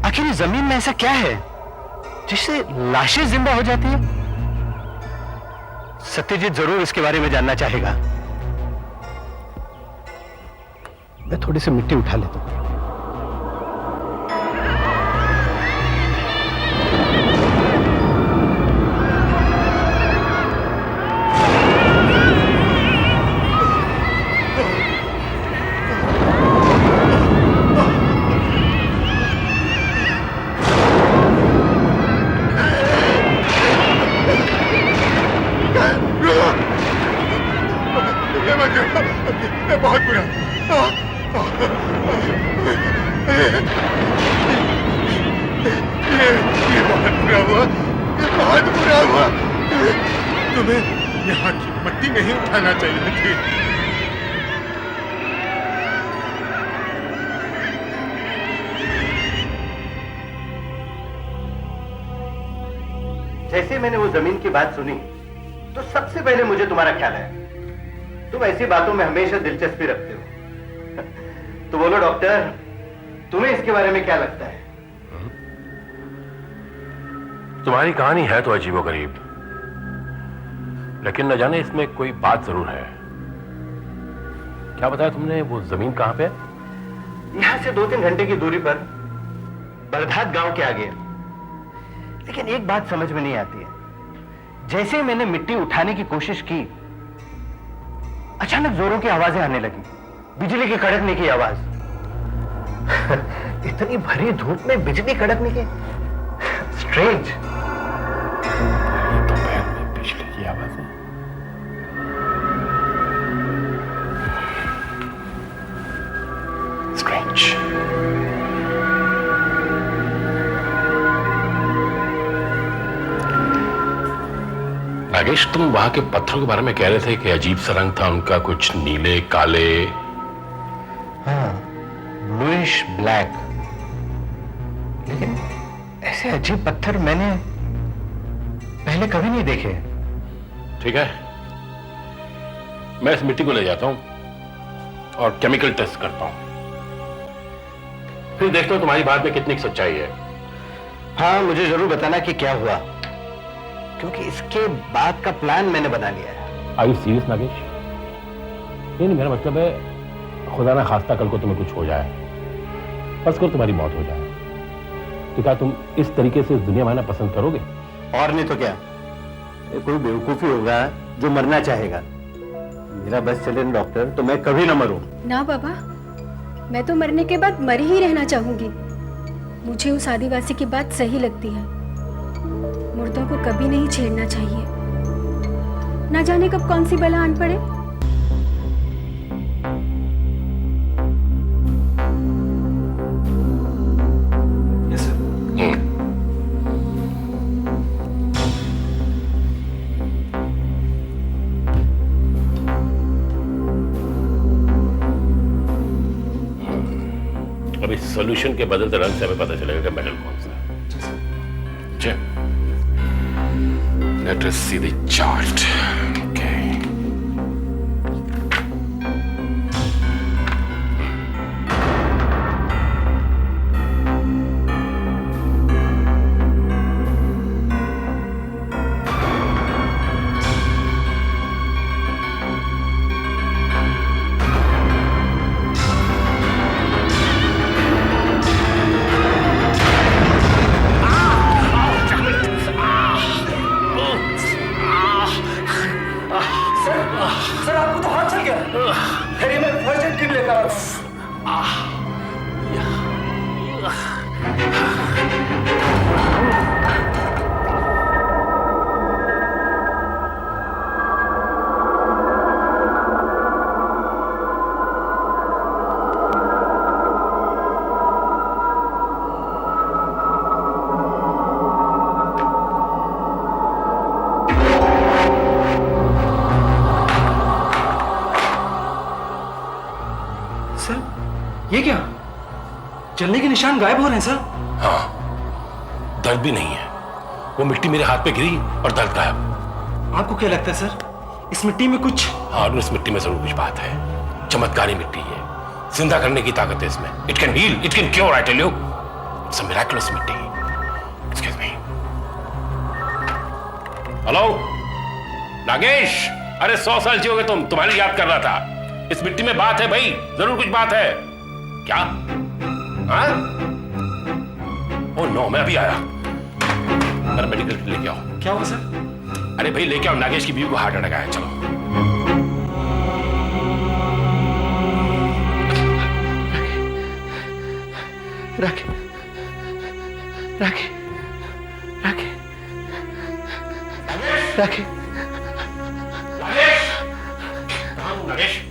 आखिर इस जमीन में ऐसा क्या है जिससे लाशें जिंदा हो जाती है? सत्यजीत जरूर इसके बारे में जानना चाहेगा। मैं थोड़ी सी मिट्टी उठा लेता हूं। बहुत बुरा, ये बहुत बुरा हुआ, ये बहुत बुरा हुआ। तुम्हें यहाँ की मट्टी नहीं उठाना चाहिए थी। जैसे मैंने वो जमीन की बात सुनी तो सबसे पहले मुझे तुम्हारा ख्याल आया। तुम ऐसी बातों में हमेशा दिलचस्पी रखते हो। तो बोलो डॉक्टर, तुम्हें इसके बारे में क्या लगता है? तुम्हारी कहानी है तो अजीबोगरीब, लेकिन न जाने इसमें कोई बात जरूर है। क्या बताया तुमने? वो जमीन कहां पे है? यहां से 2-3 घंटे की दूरी पर बरधात गांव के आगे। लेकिन एक बात समझ में नहीं आती है, जैसे ही मैंने मिट्टी उठाने की कोशिश की, अचानक जोरों की आवाजें आने लगी, बिजली के कड़कने की आवाज। इतनी भरी धूप में बिजली कड़कने की, स्ट्रेंज। दोपहर में बिजली की आवाजें। स्ट्रेंज। नागेश, तुम वहां के पत्थरों के बारे में कह रहे थे कि अजीब सा रंग था उनका, कुछ नीले काले। हाँ, ब्लूइश ब्लैक। लेकिन ऐसे अजीब पत्थर मैंने पहले कभी नहीं देखे। ठीक है, मैं इस मिट्टी को ले जाता हूं और केमिकल टेस्ट करता हूं, फिर देखता हूं तुम्हारी बात में कितनी सच्चाई है। हाँ, मुझे जरूर बताना कि क्या हुआ, क्योंकि इसके बाद का प्लान मैंने बना लिया है। Are you serious Nagesh? नहीं, मेरा मतलब है खुदा ना खास्ता कल को तुम्हें कुछ हो जाए, बस कर तुम्हारी मौत हो जाए, तो क्या तुम इस तरीके से इस दुनिया में आना पसंद करोगे? और नहीं तो क्या, ये कोई बेवकूफी होगा जो मरना चाहेगा। मेरा बस चले डॉक्टर, तो मैं कभी ना मरूं। ना बाबा, मैं तो मरने के बाद मर ही रहना चाहूंगी। मुझे उस आदिवासी की बात सही लगती है, मुर्दों को कभी नहीं छेड़ना चाहिए, ना जाने कब कौन सी बला आन पड़े। अब इस सॉल्यूशन के बदलते रंग से हमें पता चलेगा कि मेटल कौन सा है। नीचे. Let us see the chart. Okay. Sir आपको तो हाथ चल गया. खैर मैं फर्स्ट एड किट लेकर आ रहा हूं. ये क्या? जलने के निशान गायब हो रहे हैं सर. हाँ, दर्द भी नहीं है. वो मिट्टी मेरे हाथ पे गिरी और दर्द गायब. आपको क्या लगता है सर, इस मिट्टी में कुछ? हाँ, इस मिट्टी में जरूर कुछ बात है. चमत्कारी मिट्टी है, जिंदा करने की ताकत है इसमें. It can heal, it can cure, I tell you. It's a miraculous मिट्टी. Excuse me. हेलो नागेश, अरे 100 साल जियोगे तुम. तुम्हारी याद कर रहा था. इस मिट्टी में बात है भाई, जरूर कुछ बात है. क्या? हाँ? ओह नो, मैं अभी आया. मेरा मेडिकल किट लेके आओ. क्या हुआ सर? अरे भाई लेके आओ, नागेश की बीवी को हार्ट अटैक आया. चलो. राखी, राखी, राखी, राखी. नागेश,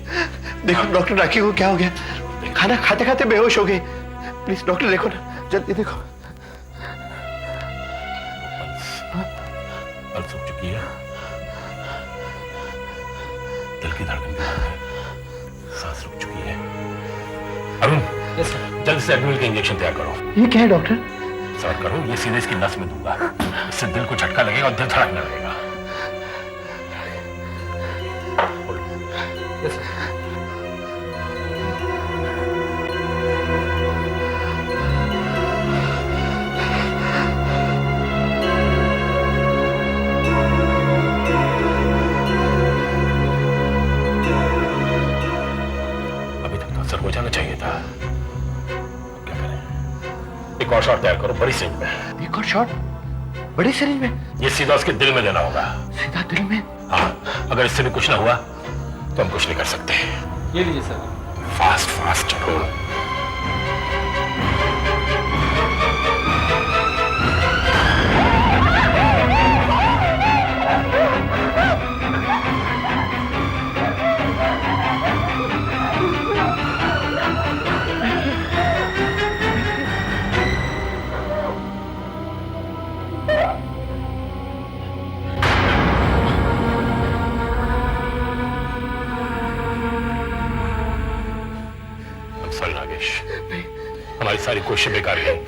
देखो डॉक्टर, राखी को क्या हो गया? खाना खाते खाते बेहोश हो गई. प्लीज डॉक्टर देखो ना, जल्दी देखो. पल्स रुक चुकी है. दिल की धड़कन भी बंद है. सांस रुक चुकी है. अरुण, जल्दी से एडमिनल का इंजेक्शन तैयार करो. ये क्या है डॉक्टर? सर करो, ये सीधे इसकी नस में दूंगा. इससे दिल को झटका लगेगा और दिल धड़कने लगेगा. हो जाना चाहिए था. क्या करें? एक और शॉट तैयार करो बड़ी सिरिंज में. एक और शॉट बड़ी सिरिंज में? ये सीधा उसके दिल में देना होगा. सीधा दिल में? हाँ, अगर इससे भी कुछ ना हुआ तो हम कुछ नहीं कर सकते. ये लीजिए सर. फास्ट फास्ट चलो. हमारी सारी कोशिशें बेकार गई.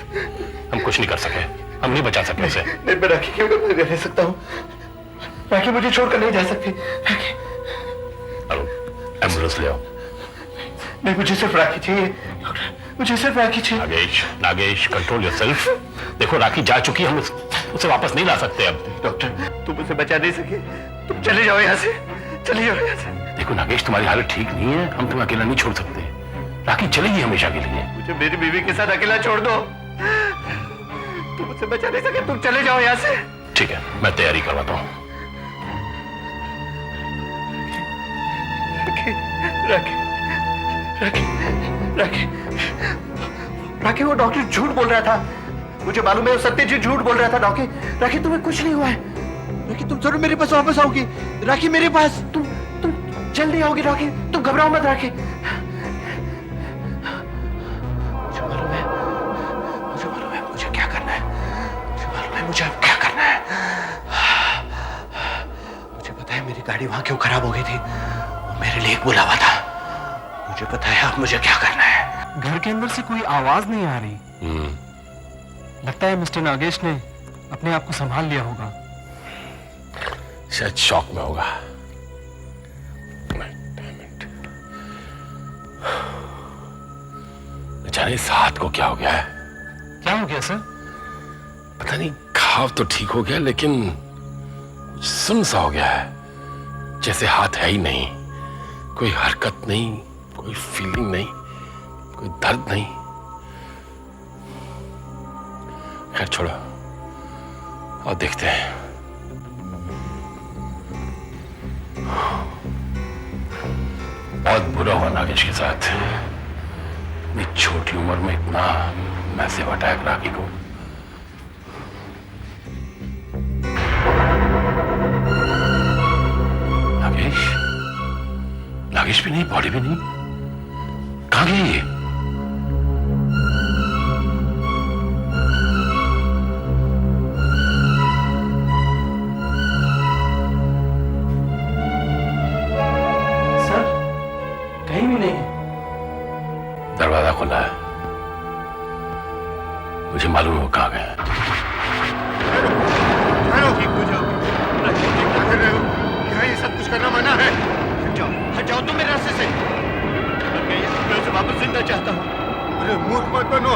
हम कुछ नहीं कर सके. हम नहीं बचा सके उसे. मैं राखी के बगैर रह सकता हूँ. राखी मुझे छोड़कर नहीं जा सकती. राखी. एम्बुलेंस ले आओ. नहीं, मुझे सिर्फ राखी चाहिए. मुझे सिर्फ राखी चाहिए. Nagesh, Nagesh, control yourself. देखो राखी जा चुकी है, हम उसे वापस नहीं ला सकते अब. डॉक्टर, तुम उसे बचा नहीं सके. तुम चले जाओ यहाँ से. चले जाओ यहाँ से. देखो नागेश, तुम्हारी हालत ठीक नहीं है. हम तुम्हें अकेला नहीं छोड़ सकते. राखी चलेगी हमेशा के लिए. मुझे मेरी बीवी के साथ अकेला छोड़ दो. तुम उसे बचा नहीं सके. तुम चले जाओ यहाँ से. ठीक है, मैं तैयारी करवाता हूँ. राखी, राखी, राखी, राखी, वो डॉक्टर झूठ बोल रहा था. मुझे मालूम है वो सत्यजीत झूठ बोल रहा था. राखी, राखी तुम्हें कुछ नहीं हुआ है. राखी तुम जरूर मेरे पास वापस आओगी. राखी मेरे पास. तुम जल्दी आओगी राखी. तुम घबराओ मत राखी. मुझे क्या करना है. मुझे मालूम है मुझे अब क्या करना है. मुझे पता है मेरी गाड़ी वहां क्यों खराब हो गई थी. वो मेरे लिए एक बुलावा था. मुझे पता है अब मुझे क्या करना है. घर के अंदर से कोई आवाज नहीं आ रही. लगता है मिस्टर नागेश ने अपने आप को संभाल लिया होगा। शायद शौक में होगा। बेचारे इस हाथ को क्या हो गया है? क्या हो गया सर? पता नहीं, घाव तो ठीक हो गया लेकिन सुन सा हो गया है, जैसे हाथ है ही नहीं। कोई हरकत नहीं, कोई फीलिंग नहीं, कोई दर्द नहीं। खैर छोड़ो और देखते हैं। बहुत बुरा हुआ नागेश के साथ, इतनी छोटी उम्र में इतना मैसिव अटैक राखी को। नागेश, नागेश भी नहीं, बॉडी भी नहीं, कहां गई ये? दरवाजा खुला है, मुझे मालूम है वो कहां गए। ठीक हो जाओ, क्या कर रहे हो? यहाँ ये सब कुछ करना मना है। हट जाओ तुम मेरे रास्ते से। मैं उसे वापस जिंदा चाहता हूँ। अरे मूर्ख मत बनो,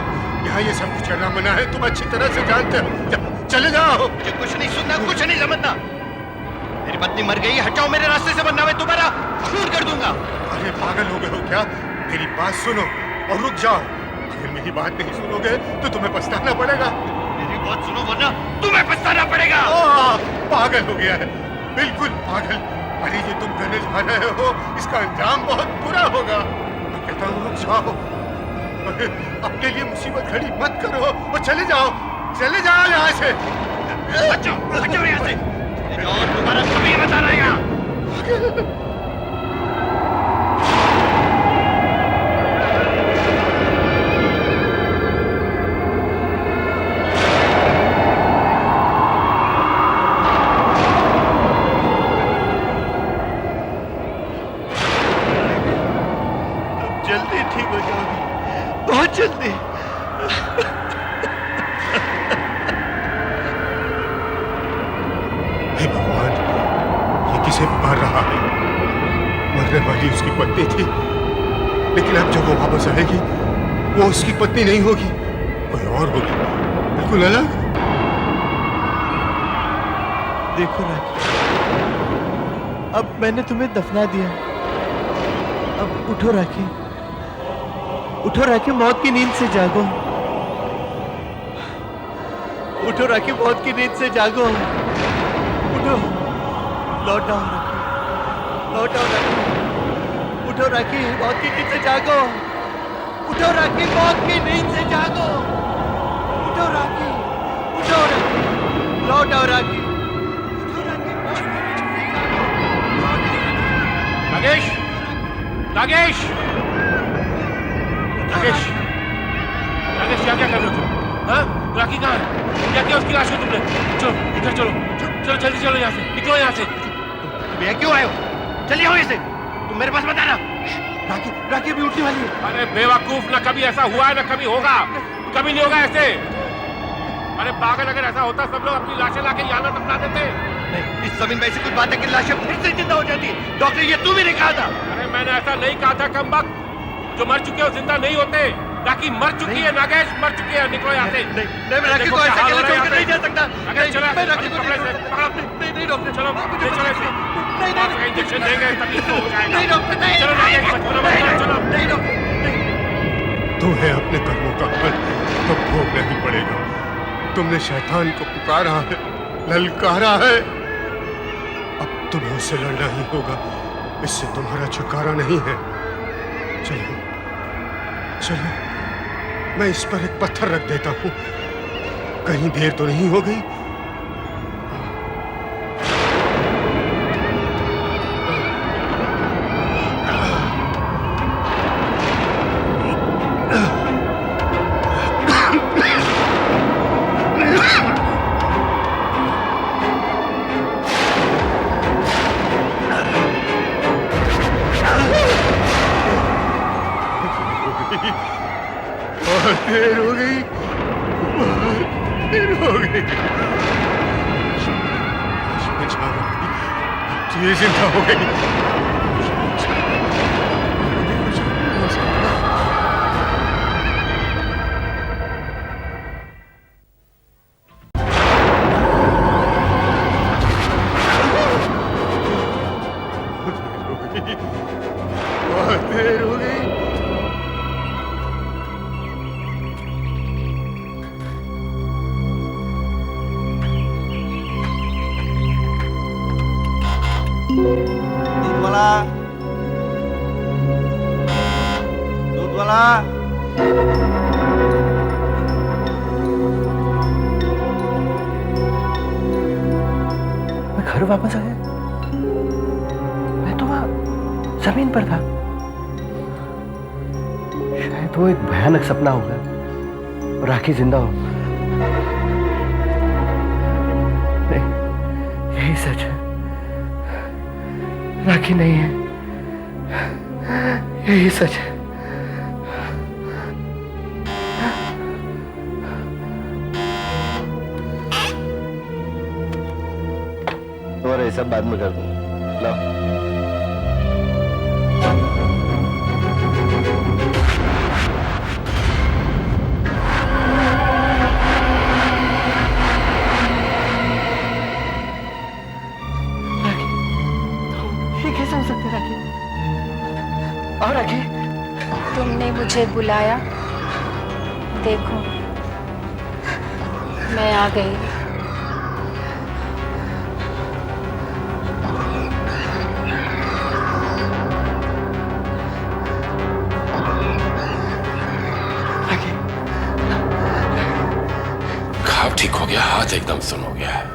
यहाँ ये सब कुछ करना मना है, तुम अच्छी तरह से जानते हो। चले जाओ। मुझे कुछ नहीं सुनना, कुछ नहीं समझना। मेरी पत्नी मर गई, हट जाओ मेरे रास्ते से, वरना मैं तुम्हारा खून कर दूंगा। अरे पागल हो गए हो क्या? मेरी बात सुनो और रुक जाओ। अगर मेरी बात नहीं सुनोगे तो तुम्हें पछताना पड़ेगा। मेरी बात सुनो वरना तुम्हें पछताना पड़ेगा। पागल हो गया है, बिल्कुल पागल। अरे ये तुम करने जा रहे हो, इसका अंजाम बहुत बुरा होगा। मैं कहता हूँ रुक जाओ। अरे अपने लिए मुसीबत खड़ी मत करो और चले जाओ, चले जाओ यहाँ से। हट जाओ यहाँ से। तुम्हारा कभी बता रहेगा। जल्दी ठीक हो जाओगे, बहुत जल्दी। हे भगवान, ये किसे मार रहा है? मरने वाली उसकी पत्नी थी, लेकिन अब जब वो वापस आएगी वो उसकी पत्नी नहीं होगी, कोई और होगी, बिल्कुल अलग। देखो राखी, अब मैंने तुम्हें दफना दिया, अब उठो राखी, उठो राखी, मौत की नींद से जागो। उठो राखी, मौत की नींद से जागो। उठो, लौट आओ राखी, लौट आओ राखी। उठो राखी, मौत की नींद से जागो। उठो राखी, मौत की नींद से जागो। उठो राखी, उठो राखी, लौट आओ राखी। नागेश, नागेश, नागेश, नागेश, क्या क्या कर रहे हो तुम? हाँ, राखी कहाँ है? क्या किया उसकी लाश को तुमने? चलो इधर चलो, चलो जल्दी चलो यहाँ से, निकलो यहाँ से। भैया क्यों आए हो? चलिए आओ यहाँ से, तुम मेरे पास मत आना। राखी, राखी अभी उठने वाली है। अरे बेवकूफ, ना कभी ऐसा हुआ है ना कभी होगा, कभी नहीं होगा ऐसे। अरे पागल, अगर ऐसा होता सब लोग अपनी लाशें लाके यहाँ ना दफना देते। नहीं, इस जमीन में ऐसी कुछ बात है कि लाशें फिर से जिंदा हो जाती है। डॉक्टर, ये तू भी नहीं कहा था। अरे मैंने ऐसा नहीं कहा था कमबख्त, जो मर चुके हो जिंदा नहीं होते। राखी मर चुकी है नागेश, मर चुकी है, निकलो यहाँ से। नहीं, मैं राखी को ऐसे अकेले छोड़ कर नहीं जा सकता। मैं राखी को नहीं डॉक्टर, चलो ले चलो इसे। नहीं, इंजेक्शन देंगे तभी तो हो जाएगा। नहीं डॉक्टर, नहीं। चलो चलो नहीं डॉक्टर, तुम्हें अपने कर्मों का फल तो भोगना ही पड़ेगा। तुमने शैतान को पुकारा है, ललकारा है, अब तुम्हें उससे लड़ना ही होगा। इससे तुम्हारा छुटकारा नहीं है। चलो चलो, मैं इस पर एक पत्थर रख देता हूँ, कहीं देर तो नहीं हो गई। बहुत देर हो गई, देर हो गई। तो ये जिंदा हो गई। बहुत देर हो गई। दूध वाला, दूध वाला। मैं घर वापस आ गया। मैं तो वहां जमीन पर था। शायद वो एक भयानक सपना होगा और राखी जिंदा हो। नहीं, यही सच है। राखी नहीं है, यही सच है। तुम्हारा ये सब बाद में कर दूंगा। लो। कैसे हो सकते राखी? और राखी, तुमने मुझे बुलाया, देखो मैं आ गई। घाव ठीक हो गया, हाथ एकदम सुन हो गया है।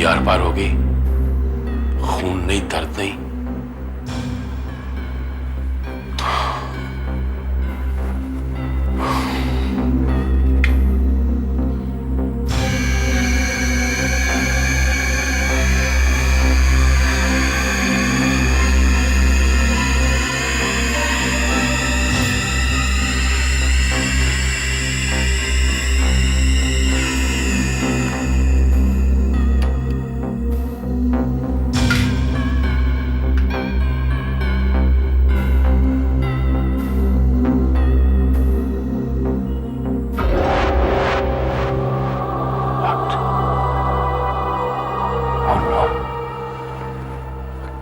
आर पार हो गई, खून नहीं, दर्द नहीं।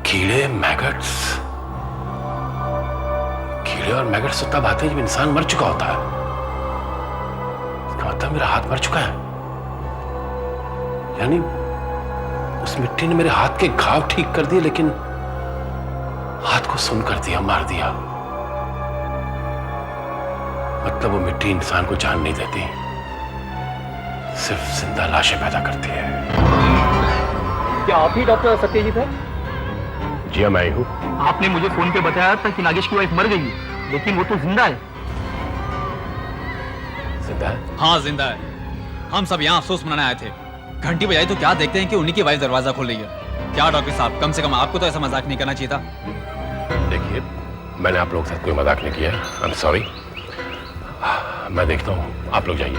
कीड़े, मैगट्स, कीड़े और मैगट्स तो तब आते हैं जब इंसान मर चुका होता है। इसका मतलब मेरा हाथ मर चुका है, यानी उस मिट्टी ने मेरे हाथ के घाव ठीक कर दिए, लेकिन हाथ को सुन कर दिया, मार दिया। मतलब वो मिट्टी इंसान को जान नहीं देती, सिर्फ जिंदा लाशें पैदा करती है। क्या आप ही डॉक्टर सत्यजीत है? जी हाँ, मैं हूँ। आपने मुझे फोन पे बताया था कि नागेश की वाइफ मर गई है, लेकिन वो तो जिंदा है। जिंदा है? हाँ जिंदा है। हम सब यहाँ अफसोस मनाने आए थे। घंटी बजाई तो क्या देखते हैं कि उन्हीं की वाइफ दरवाजा खोल रही है। क्या डॉक्टर साहब, कम से कम आपको तो ऐसा मजाक नहीं करना चाहिए था। देखिए, मैंने आप लोगों के साथ कोई मजाक नहीं किया। I am sorry. मैं देखता हूँ, आप लोग जाइए।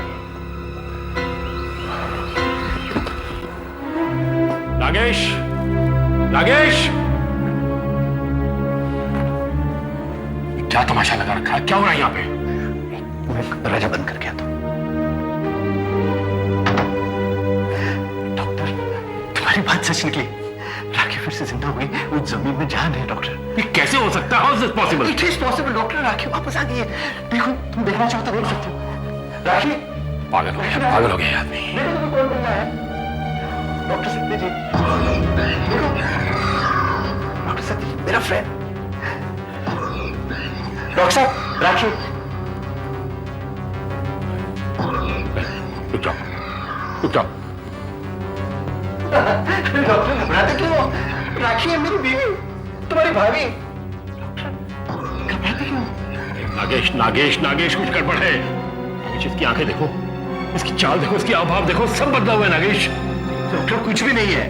नागेश, नागेश, क्या तमाशा लगा रखा है? क्या हो रहा है यहाँ पे? मैं दरवाजा बंद कर गया था। डॉक्टर, तुम्हारी बात सच निकली। राखी फिर से जिंदा हुई, उस जमीन में जान है डॉक्टर। ये कैसे हो सकता है? How is this possible? It is possible doctor, Rakhi वापस आ गई है। देखो, तुम देखना चाहो तो देख सकते हो। राखी पागल हो गया, पागल हो गया आदमी। मेरे को कॉल करना है डॉक्टर सत्यजीत। देखो, डॉक्टर सत्यजीत मेरा फ्रेंड। डॉक्टर साहब, राखी। रुक जाओ। उठ जाओ। डॉक्टर घबराते क्यों? राखी है मेरी बीवी, तुम्हारी भाभी। घबराते क्यों? नागेश नागेश नागेश, कुछ गड़बड़ है। नागेश, इसकी आंखें देखो, इसकी चाल देखो, इसकी आभाव देखो, सब बदला हुआ है नागेश। डॉक्टर कुछ भी नहीं है।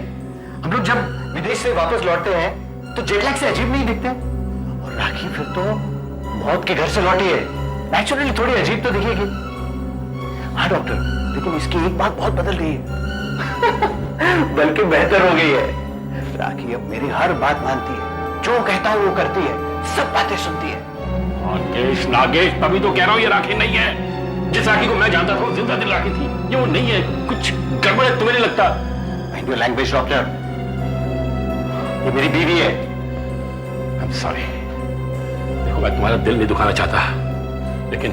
हम लोग जब विदेश से वापस लौटते हैं तो जेट लैग से अजीब नहीं दिखते, और राखी फिर तो मौत के घर से लौटी है, नेचुरली थोड़ी अजीब तो दिखेगी। हाँ डॉक्टर, लेकिन इसकी एक बात बहुत बदल गई है बल्कि बेहतर हो गई है। राखी अब मेरी हर बात मानती है, जो कहता हूँ वो करती है, सब बातें सुनती है। नागेश नागेश, तभी तो कह रहा हूँ ये राखी नहीं है। जिस राखी को मैं जानता था वो जिंदा दिल राखी थी, ये वो नहीं है। कुछ गड़बड़ है, तुम्हें नहीं लगता? माइंड योर लैंग्वेज डॉक्टर, ये मेरी बीवी है। I'm sorry। देखो, मैं तुम्हारा दिल नहीं दुखाना चाहता, लेकिन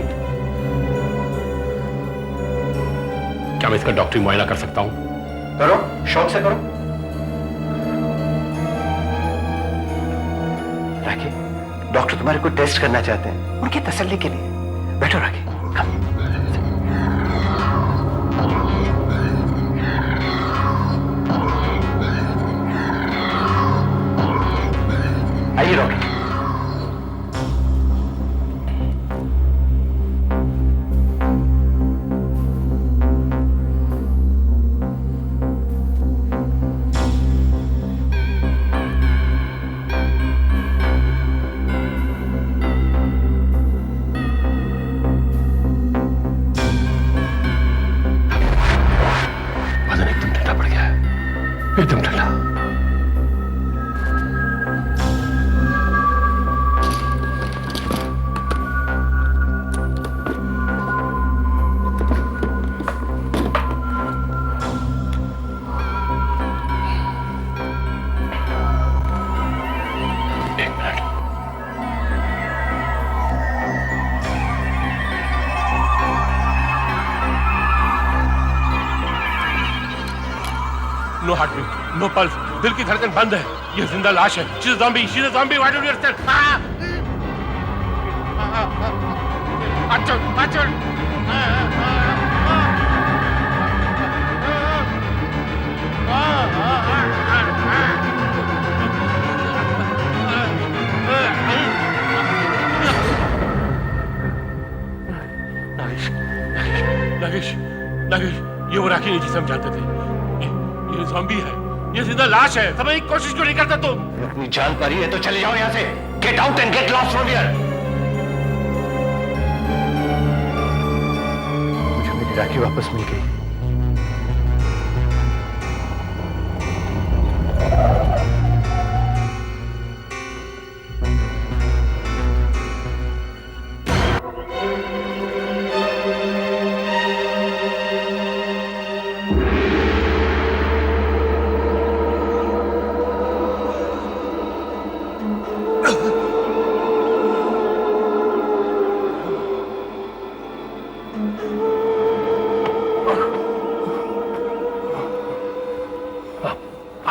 क्या मैं इसका डॉक्टरी मुआयना कर सकता हूं? करो, शौक से करो। राखी, डॉक्टर तुम्हारे को टेस्ट करना चाहते हैं, उनकी तसल्ली के लिए। बैठो राखी, कम। आइए डॉक्टर। वजन एकदम ठंडा पड़ गया है, एकदम ठंडा। No heart beat, no pulse, दिल की धड़कन बंद है। ये जिंदा लाश है। She is zombie, she is zombie, why don't you understand? Nagesh Nagesh, ये वो राखी नहीं जिसे हम जानते थे। ये ज़ॉम्बी है, ये जिंदा लाश है। समझने की कोशिश क्यों नहीं करता तुम? अपनी जान पा रही है तो चले जाओ यहाँ से। Get out and get lost from here. मुझे मेरी राखी वापस मिल गई।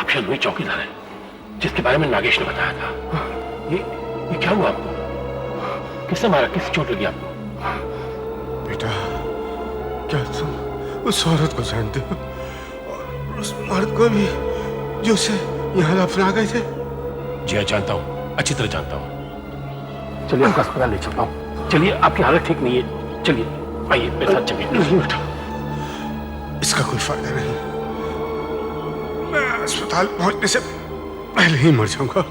आप शायद वही चौकीदार हैं जिसके बारे में नागेश ने बताया था। ये क्या हुआ आपको? किसने मारा? किस चोट लगी आपको? बेटा, क्या तुम उस औरत को जानते हो? और उस मर्द को भी जो उसे यहाँ दफना गए थे? जी जानता हूँ, अच्छी तरह जानता हूँ। चलिए आपको अस्पताल ले चलता हूँ। चलिए, आपकी हालत ठीक नहीं है। चलिए आइए मेरे साथ चलिए। इसका कोई फायदा नहीं। मैं अस्पताल पहुंचने से पहले ही मर जाऊंगा।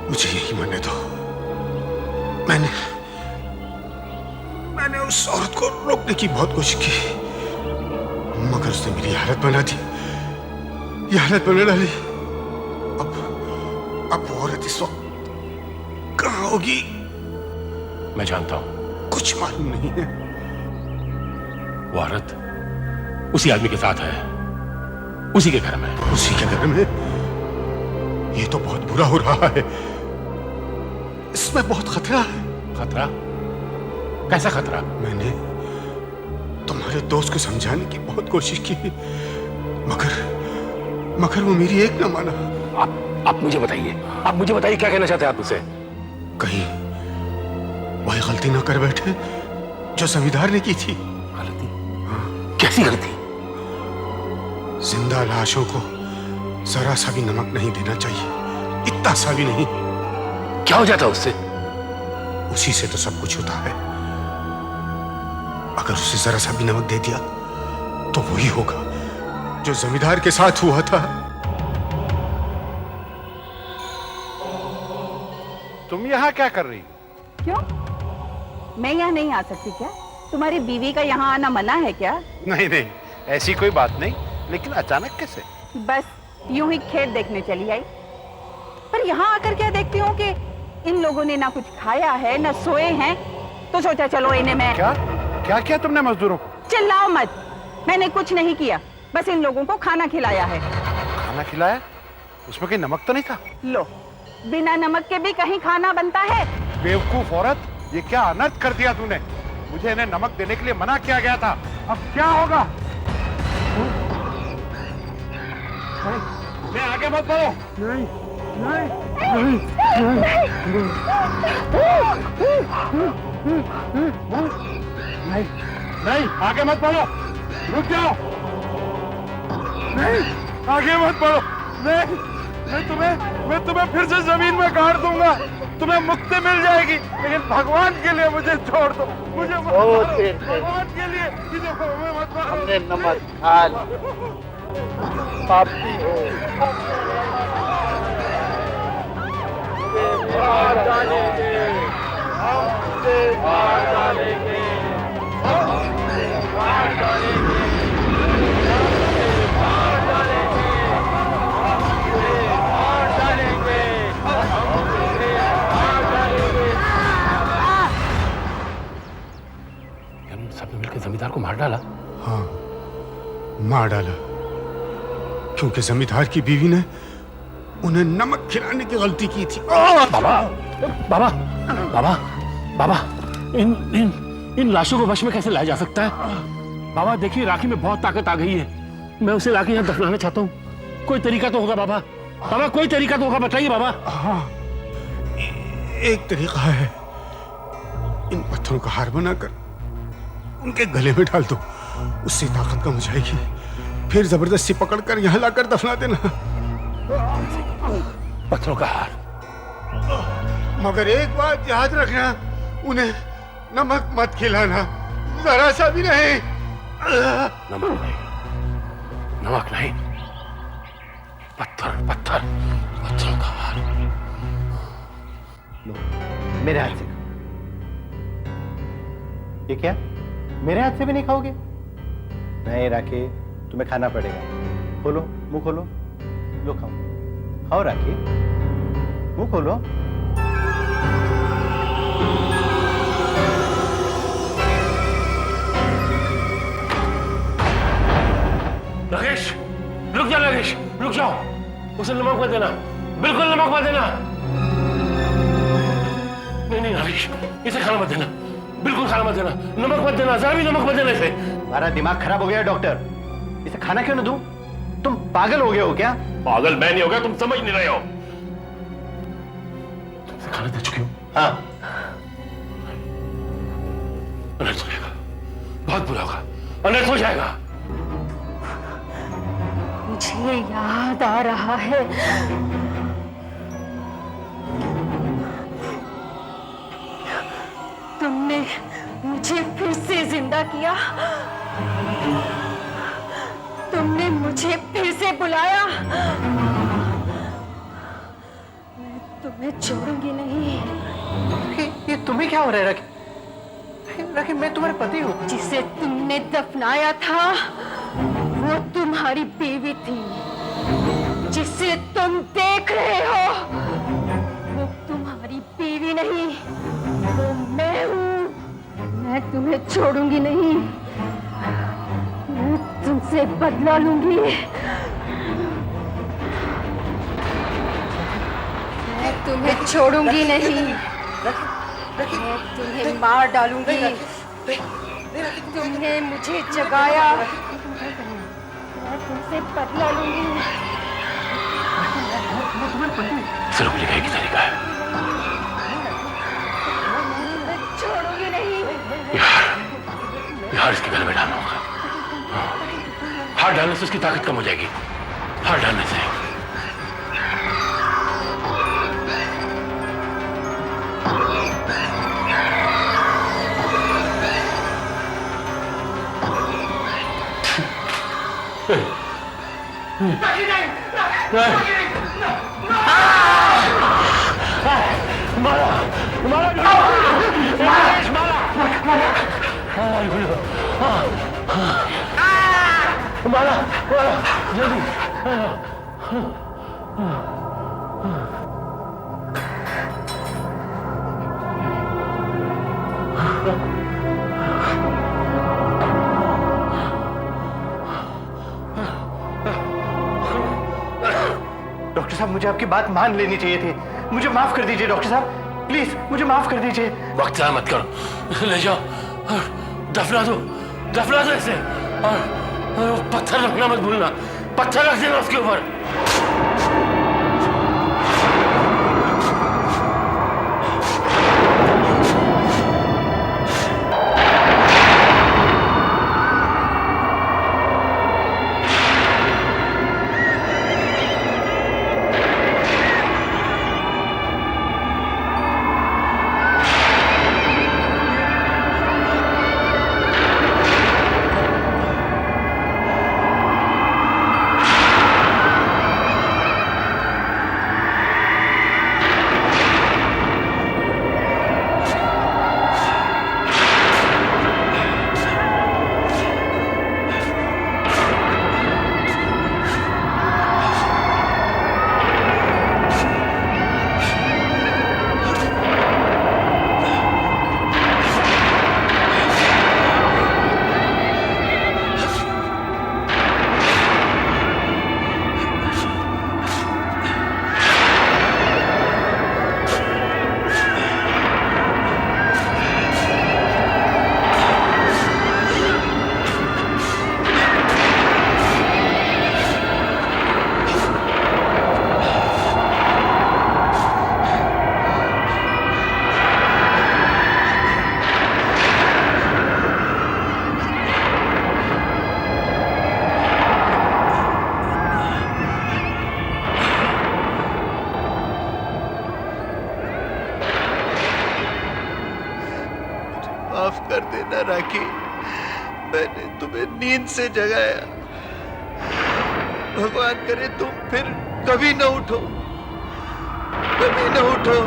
मुझे यही मरने दो। मैंने उस औरत को रोकने की बहुत कोशिश की, मगर उसने मेरी हालत बना दी, ये हालत बना डाली। अब वो औरत इस वक्त कहाँ होगी? मैं जानता हूं। कुछ मालूम नहीं है। वो औरत उसी आदमी के साथ है, उसी के घर में। उसी के घर में? ये तो बहुत बुरा हो रहा है। इसमें बहुत खतरा है। खतरा? कैसा खतरा? मैंने तुम्हारे दोस्त को समझाने की बहुत कोशिश की, मगर वो मेरी एक न माना। आप मुझे बताइए, क्या कहना चाहते हैं आप मुझसे? कहीं वही गलती ना कर बैठे जो जमींदार ने की थी। गलती? हाँ। कैसी गलती? जिंदा लाशों को जरा सा भी नमक नहीं देना चाहिए, इतना सा भी नहीं। क्या हो जाता उससे? उसी से तो सब कुछ होता है। अगर उसे जरा सा भी नमक दे दिया तो वही होगा जो जमींदार के साथ हुआ था। तुम यहाँ क्या कर रही हो? क्यों? मैं यहाँ नहीं आ सकती क्या? तुम्हारी बीवी का यहाँ आना मना है क्या? नहीं नहीं, ऐसी कोई बात नहीं, लेकिन अचानक कैसे? बस यूं ही खेत देखने चली आई। पर यहाँ आकर क्या देखती हूँ कि इन लोगों ने ना कुछ खाया है ना सोए हैं, तो सोचा चलो इन्हें मैं। क्या क्या किया तुमने मजदूरों को? चिल्लाओ मत, मैंने कुछ नहीं किया, बस इन लोगों को खाना खिलाया है। खाना खिलाया? उसमें कोई नमक तो नहीं था? लो, बिना नमक के भी कहीं खाना बनता है? बेवकूफ औरत, ये क्या अनर्थ कर दिया तूने? मुझे इन्हें नमक देने के लिए मना किया गया था, अब क्या होगा? मैं आगे मत बढ़ो। नहीं नहीं नहीं नहीं, आगे मत बढ़ो, रुक जाओ। नहीं, आगे मत बढ़ो। नहीं, मैं तुम्हें फिर से जमीन में गाड़ दूंगा, तुम्हें मुक्ति मिल जाएगी, लेकिन भगवान के लिए मुझे छोड़ दो, मुझे भगवान के लिए मत मारो। हमने नमक खा लिया, पापी हो, मार डालेंगे, हम मार डालेंगे, मार डालेंगे, सबने मिलकर जमींदार को मार डाला? हाँ, मार डाला, क्योंकि जमींदार की बीवी ने उन्हें नमक खिलाने की गलती की थी। बाबा बाबा बाबा बाबा, इन लाशों को वश में कैसे लाया जा सकता है? बाबा देखिए, राखी में बहुत ताकत आ गई है, मैं उसे लाके यहाँ दफनाना चाहता हूँ। कोई तरीका तो होगा बाबा, बाबा कोई तरीका तो होगा, बताइए बाबा। हाँ, एक तरीका है, इन पत्थरों का हार बनाकर उनके गले में डाल दो, उससे ताकत कम हो जाएगी, फिर जबरदस्ती पकड़कर यहाँ लाकर दफना देना। पत्थरों का हार? मगर एक बात याद रखना, उन्हें नमक मत खिलाना, जरा सा भी नहीं। नमक नहीं, नमक नहीं, पत्थर पत्थर, पत्थरों का हार। लो, मेरे हाथ से। ये क्या? मेरे हाथ से भी नहीं खाओगे? नहीं राखी, तुम्हें खाना पड़ेगा। खोलो, मुंह खोलो, लो खाओ, खाओ राखी, मुंह खोलो। नागेश, रुक जा नागेश, रुक जाओ, उसे नमक मत देना, बिल्कुल नमक मत देना। नहीं नहीं नागेश, इसे खाना मत देना, बिल्कुल खाना मत देना, नमक मत देना, जरा भी नमक मत देना इसे। हमारा दिमाग खराब हो गया डॉक्टर, इसे खाना क्यों न दूं? तुम पागल हो गए हो क्या? पागल मैं नहीं हो गया, तुम समझ नहीं रहे हो। तुमसे खाना दे चुकी हूँ। हाँ, अनर्थ हो जाएगा, बहुत बुरा होगा, अनर्थ हो जाएगा। मुझे याद आ रहा है, तुमने मुझे फिर से जिंदा किया, तुमने मुझे फिर से बुलाया, मैं तुम्हें छोड़ूंगी नहीं। ये तुम्हें क्या हो रहा है राखी? राखी, मैं तुम्हारे पति हूँ। जिसे तुमने दफनाया था वो तुम्हारी बीवी थी, जिसे तुम देख रहे हो वो तुम्हारी बीवी नहीं, वो मैं हूँ। मैं तुम्हें छोड़ूंगी नहीं, मैं तुमसे बदला लूंगी, मैं तुम्हें छोड़ूंगी नहीं, मैं तुम्हें मार डालूंगी। तुमने मुझे जगाया, मैं तुमसे बदला लूंगी। जरूर लिखाई की तरीका है। छोड़ूंगी नहीं। यार इसके गले में डालना होगा। हाथ डालने से उसकी ताकत कम हो जाएगी। हाथ डालने से। डॉक्टर साहब, मुझे आपकी बात मान लेनी चाहिए थी। मुझे माफ कर दीजिए डॉक्टर साहब, प्लीज मुझे माफ कर दीजिए। वक्त ज़ाया मत करो, ले जाओ और दफना दो इसे। और पत्थर रखना मत भूलना, पत्थर रख देना उसके ऊपर। माफ कर देना राखी, मैंने तुम्हें नींद से जगाया। भगवान करे तुम फिर कभी न उठो, कभी न उठो।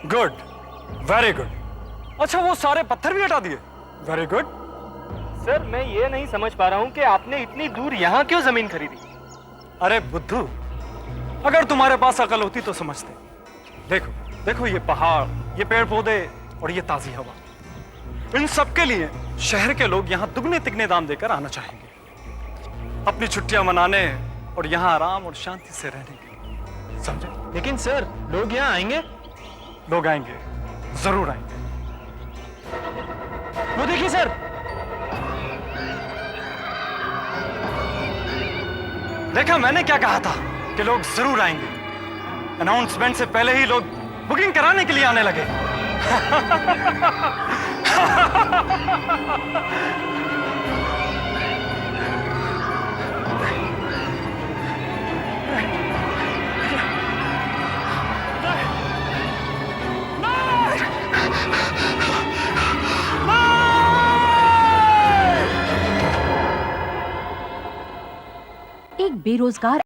Good, very good. अच्छा, वो सारे पत्थर भी हटा दिए? Very good. सर, मैं ये नहीं समझ पा रहा हूँ कि आपने इतनी दूर यहाँ क्यों जमीन खरीदी? अरे बुद्धू, अगर तुम्हारे पास अकल होती तो समझते। देखो देखो, ये पहाड़, ये पेड़ पौधे और ये ताजी हवा, इन सब के लिए शहर के लोग यहाँ दुगने तिगने दाम देकर आना चाहेंगे, अपनी छुट्टियां मनाने और यहाँ आराम और शांति से रहने के। समझे? लेकिन सर, लोग यहाँ आएंगे? लोग आएंगे, जरूर आएंगे। वो देखिए सर, देखा मैंने क्या कहा था कि लोग जरूर आएंगे। अनाउंसमेंट से पहले ही लोग बुकिंग कराने के लिए आने लगे। एक बेरोजगार